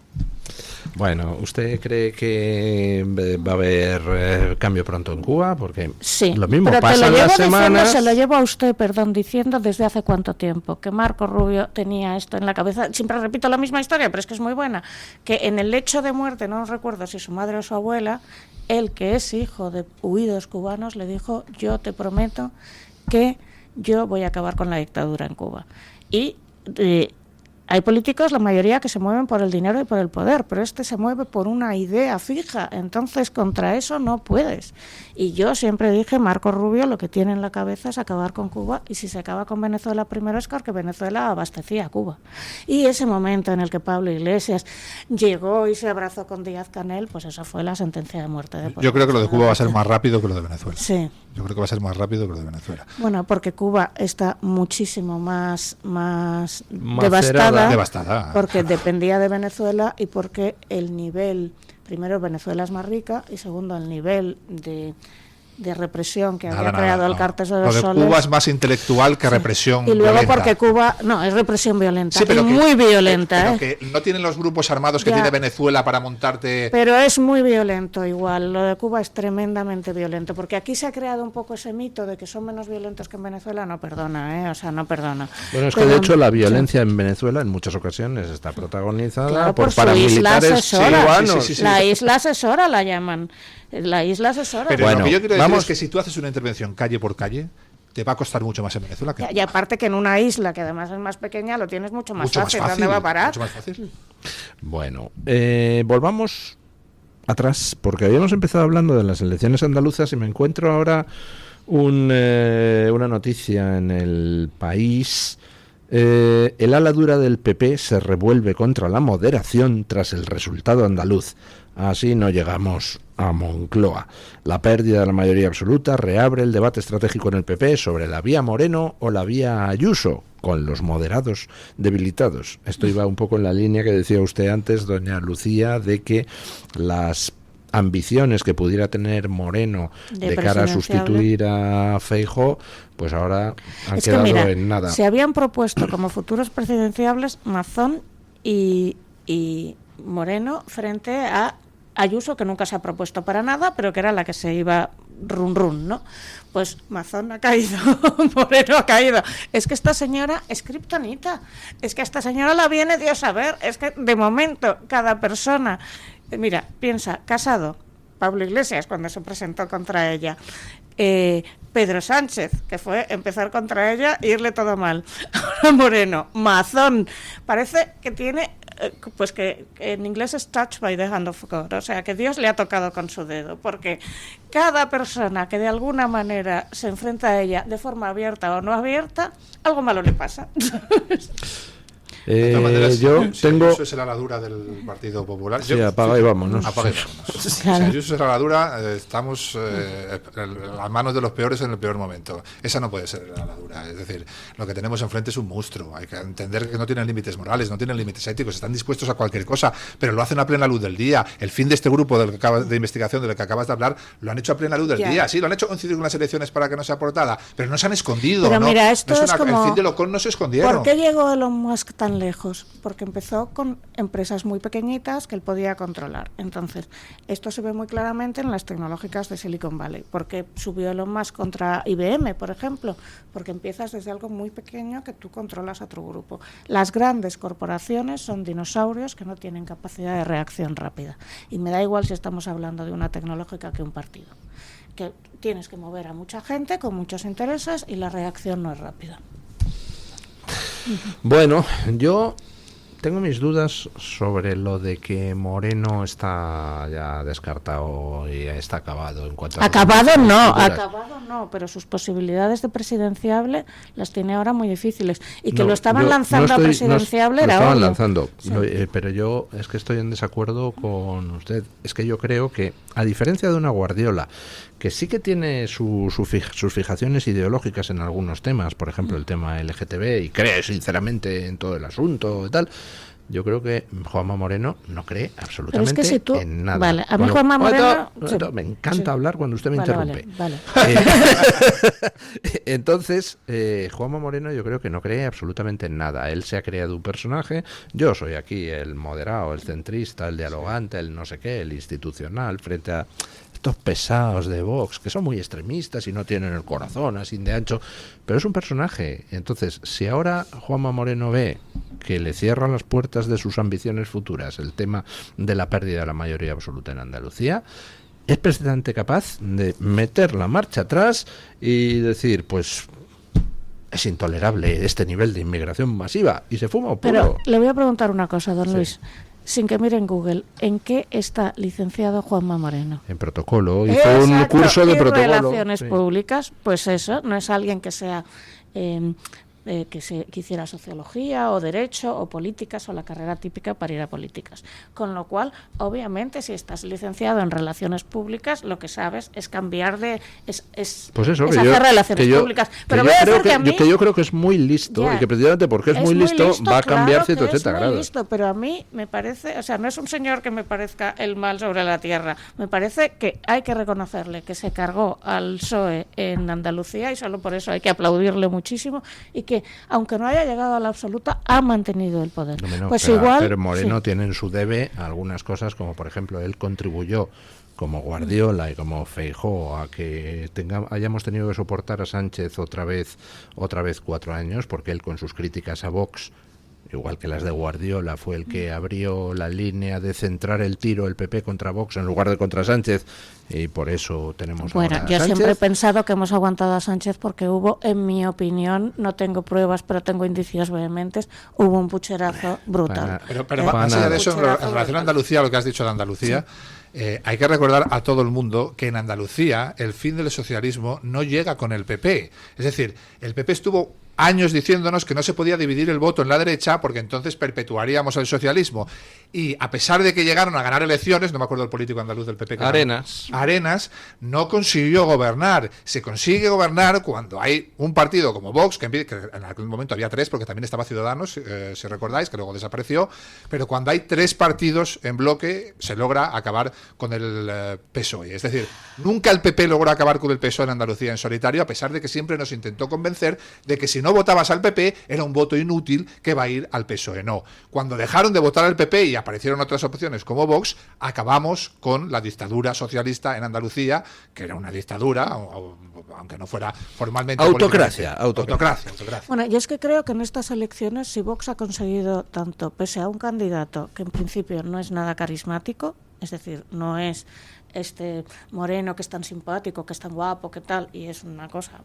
Bueno, ¿usted cree que va a haber cambio pronto en Cuba? Porque lo mismo pasa en las semanas. Se lo llevo a usted, diciendo desde hace cuánto tiempo que Marco Rubio tenía esto en la cabeza. Siempre repito la misma historia, pero es que es muy buena. Que en el lecho de muerte, no recuerdo si su madre o su abuela, él, que es hijo de huidos cubanos, le dijo: yo te prometo que yo voy a acabar con la dictadura en Cuba. Y hay políticos, la mayoría, que se mueven por el dinero y por el poder, pero este se mueve por una idea fija, entonces contra eso no puedes. Y yo siempre dije, Marco Rubio lo que tiene en la cabeza es acabar con Cuba, y si se acaba con Venezuela primero es porque Venezuela abastecía a Cuba. Y ese momento en el que Pablo Iglesias llegó y se abrazó con Díaz-Canel, pues esa fue la sentencia de muerte de Yo creo que lo de Cuba va a ser más rápido que lo de Venezuela. Sí. Yo creo que va a ser más rápido que lo de Venezuela. Bueno, porque Cuba está muchísimo más devastada, porque dependía de Venezuela y porque el nivel, primero, Venezuela es más rica, y segundo, el nivel de represión que había creado el Cártel de los Soles. Cuba es más intelectual que represión y luego violenta. Porque Cuba, es represión violenta, sí, pero muy violenta. Pero que no tienen los grupos armados que tiene Venezuela para montarte... Pero es muy violento igual, lo de Cuba es tremendamente violento, porque aquí se ha creado un poco ese mito de que son menos violentos que en Venezuela, no perdona, no perdona. Bueno, es que de hecho la violencia en Venezuela en muchas ocasiones está protagonizada por paramilitares cubanos. La isla asesora la llaman. La isla asesora. Pero bueno, lo que yo quiero decir es que si tú haces una intervención calle por calle, te va a costar mucho más en Venezuela. Y aparte que en una isla, que además es más pequeña, lo tienes mucho más fácil. ¿Dónde va a parar? Mucho más fácil. Bueno, volvamos atrás, porque habíamos empezado hablando de las elecciones andaluzas y me encuentro ahora una noticia en El País. El ala dura del PP se revuelve contra la moderación tras el resultado andaluz. Así no llegamos a Moncloa. La pérdida de la mayoría absoluta reabre el debate estratégico en el PP sobre la vía Moreno o la vía Ayuso, con los moderados debilitados. Esto iba un poco en la línea que decía usted antes, doña Lucía, de que las ambiciones que pudiera tener Moreno de cara a sustituir a Feijóo, pues ahora han quedado en nada. Se habían propuesto como futuros presidenciables Mazón y Moreno frente a Ayuso, que nunca se ha propuesto para nada, pero que era la que se iba run, ¿no? Pues Mazón ha caído, Moreno ha caído. Es que esta señora es kriptonita, es que a esta señora la viene Dios a ver, es que de momento cada persona, mira, piensa, Casado, Pablo Iglesias cuando se presentó contra ella, Pedro Sánchez, que fue empezar contra ella e irle todo mal, ahora Moreno, Mazón, parece que tiene... pues que en inglés es touched by the hand of God, o sea que Dios le ha tocado con su dedo, porque cada persona que de alguna manera se enfrenta a ella de forma abierta o no abierta, algo malo le pasa. De todas maneras, yo tengo... Ayuso es la aladura del Partido Popular. Sí, apaga y vámonos. Apaga y vámonos. Si Ayuso es la aladura, estamos a manos de los peores en el peor momento. Esa no puede ser la aladura. Es decir, lo que tenemos enfrente es un monstruo. Hay que entender que no tienen límites morales, no tienen límites éticos, están dispuestos a cualquier cosa, pero lo hacen a plena luz del día. El fin de este grupo de investigación del que acabas de hablar lo han hecho a plena luz del día. Sí, lo han hecho coincidir con las elecciones para que no sea portada, pero no se han escondido. Pero mira, esto es como... El fin de Locón no se escondieron. ¿Por qué llegó Elon Musk tan lejos? Porque empezó con empresas muy pequeñitas que él podía controlar. Entonces, esto se ve muy claramente en las tecnológicas de Silicon Valley. ¿Por qué subió Elon Musk contra IBM, por ejemplo? Porque empiezas desde algo muy pequeño que tú controlas a otro grupo. Las grandes corporaciones son dinosaurios que no tienen capacidad de reacción rápida. Y me da igual si estamos hablando de una tecnológica que un partido. Que tienes que mover a mucha gente con muchos intereses y la reacción no es rápida. Bueno, yo tengo mis dudas sobre lo de que Moreno está ya descartado y está acabado en cuanto a... Acabado no, pero sus posibilidades de presidenciable las tiene ahora muy difíciles. Y que lo estaban lanzando a presidenciable era obvio. Lo estaban obvio. lanzando, Sí. Pero yo es que estoy en desacuerdo con usted. Es que yo creo que, a diferencia de una Guardiola, que sí que tiene sus fijaciones ideológicas en algunos temas, por ejemplo el tema LGTB, y cree sinceramente en todo el asunto y tal, yo creo que Juanma Moreno no cree absolutamente en nada. Vale, a mí Juanma Moreno... Me encanta hablar cuando usted me interrumpe. Vale. Entonces, Juanma Moreno yo creo que no cree absolutamente en nada. Él se ha creado un personaje. Yo soy aquí el moderado, el centrista, el dialogante, el no sé qué, el institucional, frente a estos pesados de Vox, que son muy extremistas y no tienen el corazón así de ancho, pero es un personaje. Entonces, si ahora Juanma Moreno ve que le cierran las puertas de sus ambiciones futuras el tema de la pérdida de la mayoría absoluta en Andalucía, es precisamente capaz de meter la marcha atrás y decir, pues es intolerable este nivel de inmigración masiva, y se fuma un puro. Pero le voy a preguntar una cosa, don Luis, sin que mire en Google, ¿en qué está licenciado Juanma Moreno? En protocolo, hizo un curso de protocolo. Relaciones públicas, pues eso, no es alguien que sea... que hiciera sociología o derecho o políticas o la carrera típica para ir a políticas. Con lo cual, obviamente, si estás licenciado en relaciones públicas, lo que sabes es cambiar de... es pues eso, es hacer relaciones públicas. Pero que yo creo que es muy listo, y que precisamente porque es muy listo va a cambiar 180 grados. Muy listo, pero a mí me parece, o sea, no es un señor que me parezca el mal sobre la tierra. Me parece que hay que reconocerle que se cargó al PSOE en Andalucía, y solo por eso hay que aplaudirle muchísimo, y que aunque no haya llegado a la absoluta, ha mantenido el poder. Pues igual, pero Moreno tiene en su debe algunas cosas, como por ejemplo él contribuyó como Guardiola y como Feijóo a que hayamos tenido que soportar a Sánchez otra vez 4 años, porque él, con sus críticas a Vox, igual que las de Guardiola, fue el que abrió la línea de centrar el tiro el PP contra Vox en lugar de contra Sánchez, y por eso tenemos bueno, ahora a yo Sánchez. Siempre he pensado que hemos aguantado a Sánchez porque hubo, en mi opinión, no tengo pruebas, pero tengo indicios vehementes, hubo un pucherazo brutal. Pero más allá de eso, en relación a Andalucía, lo que has dicho de Andalucía, hay que recordar a todo el mundo que en Andalucía el fin del socialismo no llega con el PP. Es decir, el PP estuvo años diciéndonos que no se podía dividir el voto en la derecha porque entonces perpetuaríamos el socialismo, y a pesar de que llegaron a ganar elecciones, no me acuerdo el político andaluz del PP, Arenas no consiguió gobernar. Se consigue gobernar cuando hay un partido como Vox, que en aquel momento había 3, porque también estaba Ciudadanos, si recordáis, que luego desapareció, pero cuando hay 3 partidos en bloque se logra acabar con el PSOE. Es decir, nunca el PP logró acabar con el PSOE en Andalucía en solitario, a pesar de que siempre nos intentó convencer de que si no votabas al PP era un voto inútil que va a ir al PSOE. No, cuando dejaron de votar al PP y aparecieron otras opciones como Vox, acabamos con la dictadura socialista en Andalucía, que era una dictadura, aunque no fuera formalmente autocracia. Bueno, yo es que creo que en estas elecciones, si Vox ha conseguido tanto, pese a un candidato que en principio no es nada carismático, es decir, no es este Moreno que es tan simpático, que es tan guapo, que tal, y es una cosa...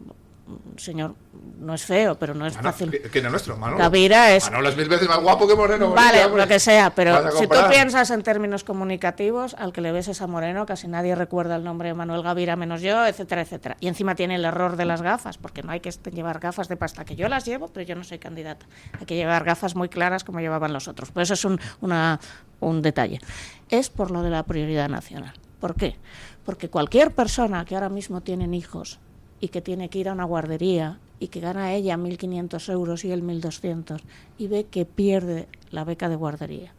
señor, no es feo, pero no es fácil. ¿Quién es nuestro? Manolo. Gavira es... Manolo es 1000 veces más guapo que Moreno. Vale, lo que sea, pero si tú piensas en términos comunicativos, al que le ves es a Moreno, casi nadie recuerda el nombre de Manuel Gavira menos yo, etcétera, etcétera. Y encima tiene el error de las gafas, porque no hay que llevar gafas de pasta, que yo las llevo, pero yo no soy candidata. Hay que llevar gafas muy claras como llevaban los otros. Pues eso es un detalle. Es por lo de la prioridad nacional. ¿Por qué? Porque cualquier persona que ahora mismo tienen hijos y que tiene que ir a una guardería y que gana ella 1.500 euros y él 1.200 y ve que pierde la beca de guardería.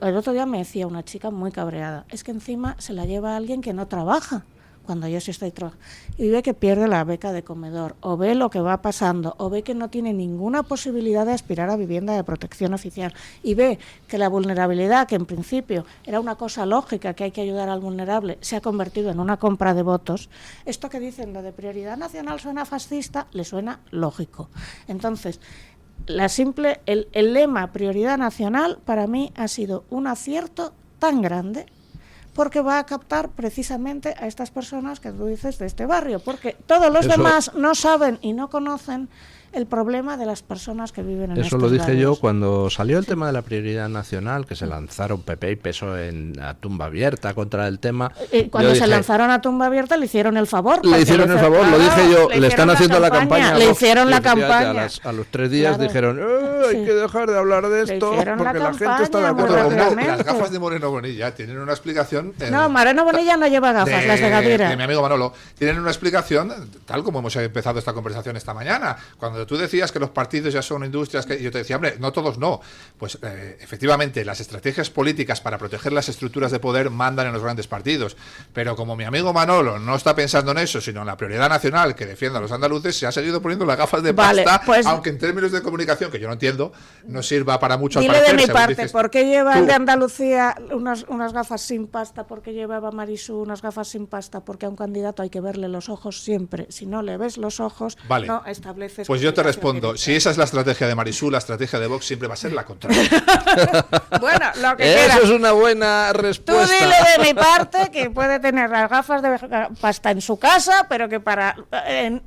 El otro día me decía una chica muy cabreada, es que encima se la lleva a alguien que no trabaja, cuando yo sí estoy trabajando, y ve que pierde la beca de comedor, o ve lo que va pasando, o ve que no tiene ninguna posibilidad de aspirar a vivienda de protección oficial, y ve que la vulnerabilidad, que en principio era una cosa lógica, que hay que ayudar al vulnerable, se ha convertido en una compra de votos. Esto que dicen, lo de prioridad nacional suena fascista, le suena lógico. Entonces, el lema prioridad nacional para mí ha sido un acierto tan grande, porque va a captar precisamente a estas personas que tú dices de este barrio, porque todos los demás no saben y no conocen el problema de las personas que viven en Eso estos lo dije barrios. yo cuando salió el tema de la prioridad nacional, que se lanzaron PP y PSOE en la tumba abierta contra el tema. Cuando yo se dije, lanzaron a tumba abierta le hicieron el favor. le hicieron el favor, lo dije yo, le están haciendo la campaña. Le hicieron la Y efectivamente, campaña. A los 3 días dijeron, hay que dejar de hablar de esto hicieron porque la la gente está de campaña, acuerdo muy con Como vos. las gafas de Moreno Bonilla tienen una explicación. No, Moreno Bonilla no lleva gafas, las de Gaviera. De mi amigo Manolo, tienen una explicación, tal como hemos empezado esta conversación esta mañana. Cuando tú decías que los partidos ya son industrias, que yo te decía, hombre, no todos no. Pues efectivamente, las estrategias políticas para proteger las estructuras de poder mandan en los grandes partidos. Pero como mi amigo Manolo no está pensando en eso, sino en la prioridad nacional que defienda a los andaluces, se ha seguido poniendo las gafas de pasta, pues, aunque en términos de comunicación, que yo no entiendo, no sirva para mucho al dile parecer. de mi según parte, dices ¿por qué lleva tú. el de Andalucía unas gafas sin pasta? ¿Por qué llevaba Marisú unas gafas sin pasta? Porque a un candidato hay que verle los ojos siempre. Si no le ves los ojos, Vale. no estableces... Pues yo te comunicación respondo, directa. si esa es la estrategia de Marisú, la estrategia de Vox siempre va a ser la contraria. Bueno, lo que Eso quieras. es una buena Tú respuesta. dile de mi parte que puede tener las gafas de pasta en su casa, pero que para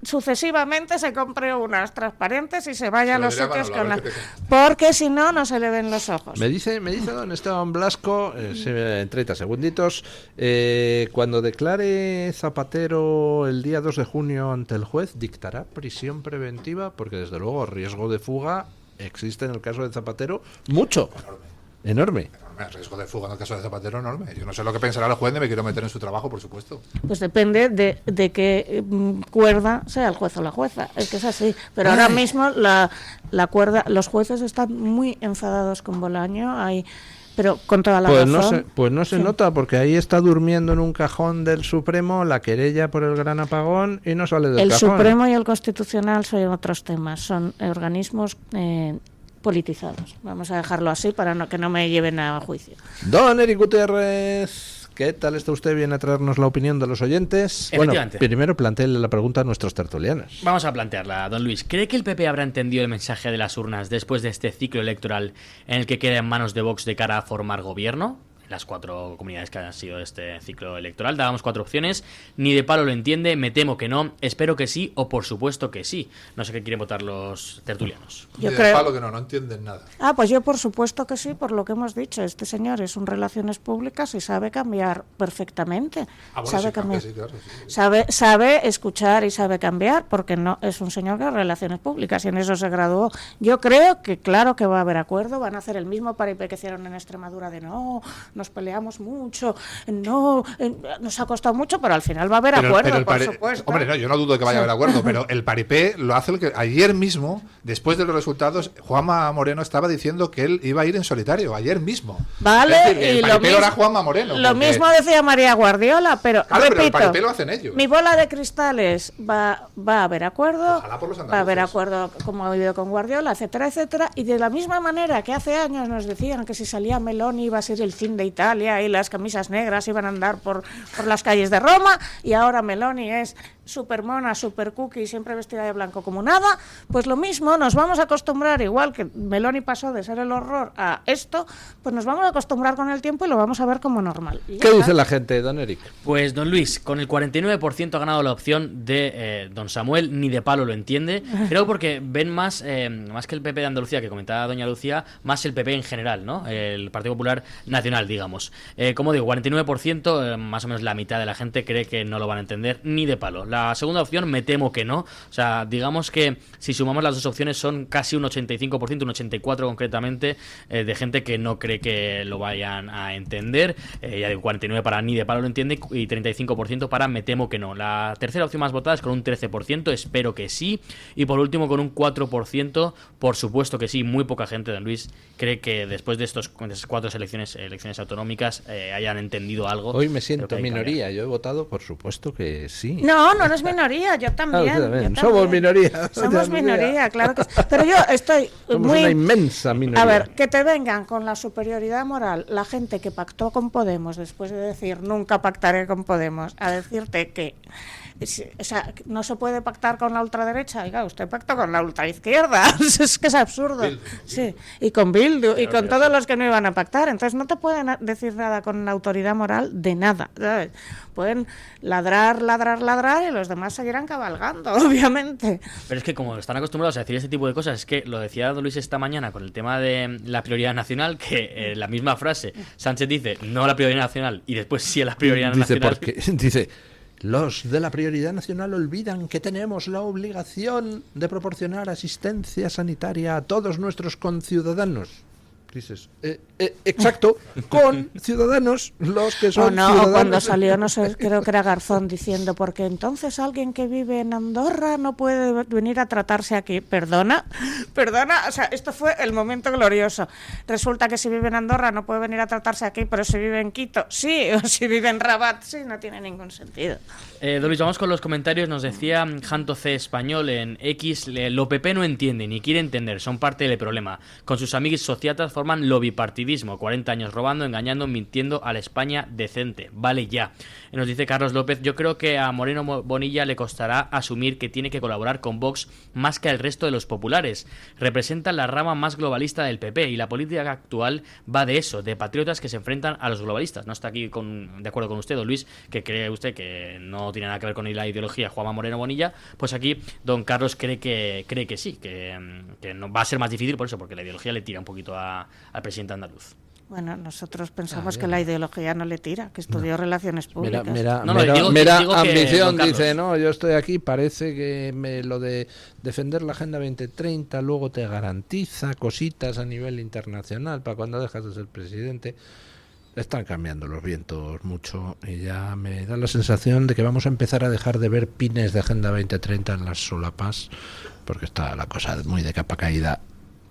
sucesivamente se compre unas transparentes y se vaya a los sitios con las... Porque si no, no se le ven los ojos. Me dice don Esteban Blasco, en 30 segunditos, cuando declare Zapatero el día 2 de junio ante el juez, ¿dictará prisión preventiva? Porque desde luego riesgo de fuga existe en el caso de Zapatero mucho. Enorme. El riesgo de fuga en el caso de Zapatero enorme. Yo no sé lo que pensará el juez, ni me quiero meter en su trabajo, por supuesto. Pues depende de qué cuerda sea el juez o la jueza. Es que es así. Pero ahora mismo la cuerda, los jueces están muy enfadados con Bolaño. Pero con toda la razón. Pues no se Sí. nota, porque ahí está durmiendo en un cajón del Supremo la querella por el gran apagón y no sale del El cajón. Supremo y el Constitucional son otros temas. Son organismos politizados. Vamos a dejarlo así para que no me lleven a juicio. Don Eric Gutiérrez, ¿qué tal está usted? Viene a traernos la opinión de los oyentes. Bueno, primero planteéle la pregunta a nuestros tertulianos. Vamos a plantearla, don Luis. ¿Cree que el PP habrá entendido el mensaje de las urnas después de este ciclo electoral en el que queda en manos de Vox de cara a formar gobierno? Las 4 comunidades que han sido este ciclo electoral. Dábamos 4 opciones. Ni de palo lo entiende, me temo que no, espero que sí o por supuesto que sí. No sé qué quieren votar los tertulianos. Ni de palo que no entienden nada. Pues yo por supuesto que sí, por lo que hemos dicho. Este señor es un relaciones públicas y sabe cambiar perfectamente. Sabe cambiar. Sí, claro, sí. Sabe escuchar y sabe cambiar, porque no es un señor que es relaciones públicas y en eso se graduó. Yo creo que claro que va a haber acuerdo, van a hacer el mismo paripé que hicieron en Extremadura de no, nos peleamos mucho, nos ha costado mucho, pero al final va a haber acuerdo, por supuesto. Hombre, no, yo no dudo de que vaya a haber acuerdo, pero el paripé lo hace el que ayer mismo, después de los resultados, Juanma Moreno estaba diciendo que él iba a ir en solitario, ayer mismo. Vale, es decir, y el lo paripé mismo, era Juanma Moreno. Lo mismo decía María Guardiola, pero claro, repito, pero el paripé lo hacen ellos. Mi bola de cristales va a haber acuerdo, Ojalá por los va a haber acuerdo como ha habido con Guardiola, etcétera, etcétera, y de la misma manera que hace años nos decían que si salía Meloni iba a ser el fin de Italia y las camisas negras iban a andar por las calles de Roma, y ahora Meloni es súper mona, súper cookie, siempre vestida de blanco como nada, pues lo mismo, nos vamos a acostumbrar, igual que Meloni pasó de ser el horror a esto, pues nos vamos a acostumbrar con el tiempo y lo vamos a ver como normal. ¿Qué dice la gente, don Eric? Pues don Luis, con el 49% ha ganado la opción de don Samuel, ni de palo lo entiende, creo porque ven más que el PP de Andalucía, que comentaba doña Lucía, más el PP en general, ¿no? El Partido Popular Nacional, digamos. Como digo, 49%, más o menos la mitad de la gente cree que no lo van a entender ni de palo. La segunda opción me temo que no. O sea, digamos que si sumamos las dos opciones son casi un 85%, un 84% concretamente, de gente que no cree que lo vayan a entender. Ya digo, 49% para ni de palo lo entiende y 35% para me temo que no. La tercera opción más votada es con un 13%, espero que sí. Y por último con un 4%, por supuesto que sí. Muy poca gente, don Luis, cree que después de estas 4 elecciones autonómicas hayan entendido algo. Hoy me siento minoría, yo he votado por supuesto que sí. No es minoría, yo también. Somos minoría. Somos minoría, claro que sí. Pero yo estoy Somos una inmensa minoría. A ver, que te vengan con la superioridad moral la gente que pactó con Podemos después de decir nunca pactaré con Podemos, a decirte que o sea, no se puede pactar con la ultraderecha. Oiga, usted pactó con la ultraizquierda. Es que es absurdo. Sí, y con Bildu y con todos los que no iban a pactar. Entonces no te pueden decir nada con la autoridad moral de nada, ¿sabes? Pueden ladrar y los demás seguirán cabalgando, obviamente. Pero es que como están acostumbrados a decir este tipo de cosas, es que lo decía don Luis esta mañana con el tema de la prioridad nacional, que la misma frase, Sánchez dice no a la prioridad nacional y después sí a la prioridad nacional. Dice, los de la prioridad nacional olvidan que tenemos la obligación de proporcionar asistencia sanitaria a todos nuestros conciudadanos. Dices, exacto, con ciudadanos, los que son ciudadanos. O cuando salió, no sé, creo que era Garzón diciendo, porque entonces alguien que vive en Andorra no puede venir a tratarse aquí. Perdona, o sea, esto fue el momento glorioso. Resulta que si vive en Andorra no puede venir a tratarse aquí, pero si vive en Quito, sí, o si vive en Rabat, sí, no tiene ningún sentido. Don Luis, vamos con los comentarios. Nos decía Janto C Español en X, lo PP no entiende ni quiere entender, son parte del problema. Con sus amiguis sociatas forman lobbypartidismo, 40 años robando, engañando, mintiendo a la España decente. Vale ya. Y nos dice Carlos López, yo creo que a Moreno Bonilla le costará asumir que tiene que colaborar con Vox más que al resto de los populares. Representan la rama más globalista del PP y la política actual va de eso, de patriotas que se enfrentan a los globalistas. No está aquí de acuerdo con usted, don Luis, que cree usted que no tiene nada que ver con la ideología Juanma Moreno Bonilla. Pues aquí don Carlos cree que sí, que no va a ser más difícil por eso, porque la ideología le tira un poquito al presidente andaluz. Bueno, nosotros pensamos que la ideología no le tira, que estudió relaciones públicas. Mera digo ambición, dice, no, yo estoy aquí, parece que lo de defender la Agenda 2030 luego te garantiza cositas a nivel internacional para cuando dejas de ser presidente. Están cambiando los vientos mucho y ya me da la sensación de que vamos a empezar a dejar de ver pines de Agenda 2030 en las solapas, porque está la cosa muy de capa caída.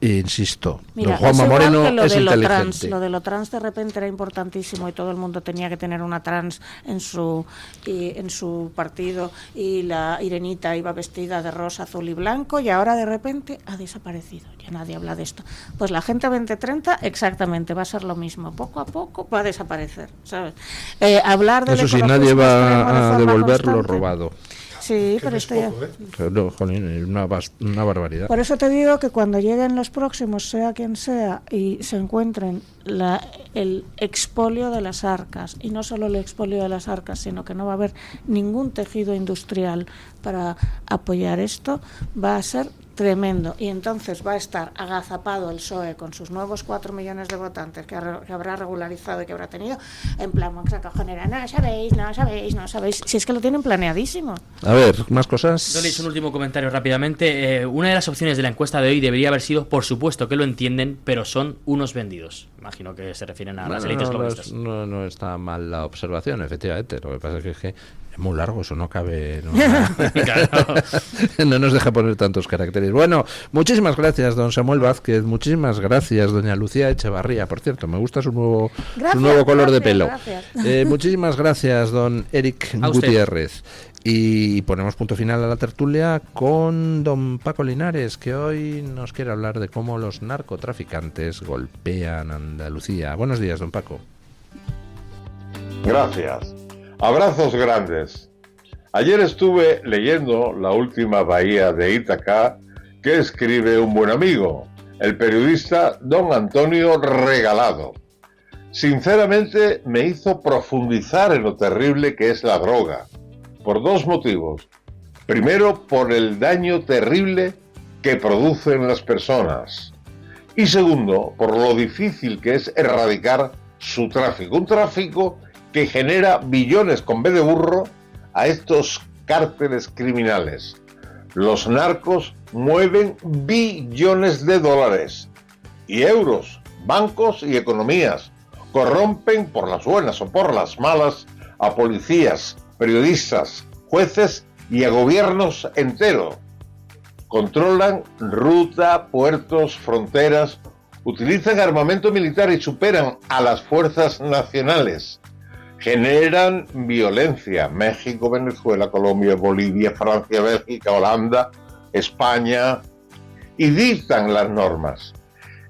Insisto, mira, Juanma Moreno es inteligente. Lo de lo trans de repente era importantísimo y todo el mundo tenía que tener una trans en su partido, y la Irenita iba vestida de rosa, azul y blanco, y ahora de repente ha desaparecido, ya nadie habla de esto. Pues la Agenda 2030 exactamente va a ser lo mismo, poco a poco va a desaparecer, ¿sabes? Hablar de eso sí, nadie va a devolver lo robado. Sí, pero esto ya... No, jolín, una barbaridad. Por eso te digo que cuando lleguen los próximos, sea quien sea, y se encuentren el expolio de las arcas, y no solo el expolio de las arcas, sino que no va a haber ningún tejido industrial para apoyar esto, va a ser tremendo. Y entonces va a estar agazapado el PSOE con sus nuevos 4 millones de votantes que habrá regularizado y que habrá tenido, en plan Maxa Cajonera, no sabéis, si es que lo tienen planeadísimo. A ver, más cosas. Dolis, un último comentario rápidamente. Una de las opciones de la encuesta de hoy debería haber sido, por supuesto que lo entienden, pero son unos vendidos. Imagino que se refieren a las élites globalistas. No está mal la observación, efectivamente. Lo que pasa es que es muy largo, eso no cabe. No nos deja poner tantos caracteres. Bueno, muchísimas gracias, don Samuel Vázquez. Muchísimas gracias, doña Lucía Echevarría. Por cierto, me gusta su nuevo color de pelo. Muchísimas gracias, don Eric Gutiérrez. Y ponemos punto final a la tertulia con don Paco Linares, que hoy nos quiere hablar de cómo los narcotraficantes golpean Andalucía. Buenos días, don Paco. Gracias. Abrazos grandes. Ayer estuve leyendo la última bahía de Ítaca que escribe un buen amigo, el periodista don Antonio Regalado. Sinceramente me hizo profundizar en lo terrible que es la droga, por 2 motivos. Primero, por el daño terrible que produce en las personas. Y segundo, por lo difícil que es erradicar su tráfico. Un tráfico que genera billones con B de burro a estos cárteles criminales. Los narcos mueven billones de dólares y euros, bancos y economías. Corrompen por las buenas o por las malas a policías, periodistas, jueces y a gobiernos enteros. Controlan ruta, puertos, fronteras, utilizan armamento militar y superan a las fuerzas nacionales. Generan violencia. México, Venezuela, Colombia, Bolivia, Francia, Bélgica, Holanda, España, y dictan las normas.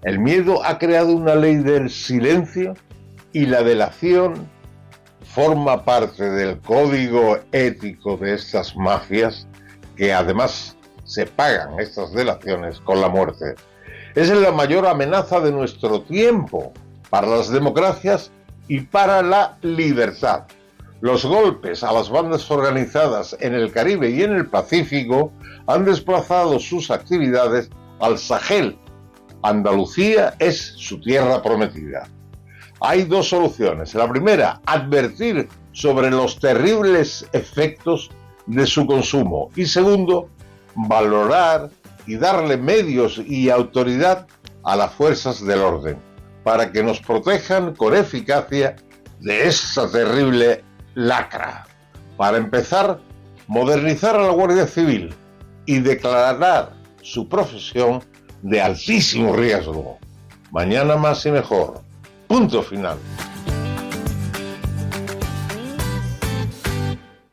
El miedo ha creado una ley del silencio y la delación forma parte del código ético de estas mafias, que además se pagan estas delaciones con la muerte. Es la mayor amenaza de nuestro tiempo para las democracias y para la libertad. Los golpes a las bandas organizadas en el Caribe y en el Pacífico han desplazado sus actividades al Sahel. Andalucía es su tierra prometida. Hay dos soluciones. La primera, advertir sobre los terribles efectos de su consumo. Y segundo, valorar y darle medios y autoridad a las fuerzas del orden para que nos protejan con eficacia de esa terrible lacra. Para empezar, modernizar a la Guardia Civil y declarar su profesión de altísimo riesgo. Mañana más y mejor. Punto final.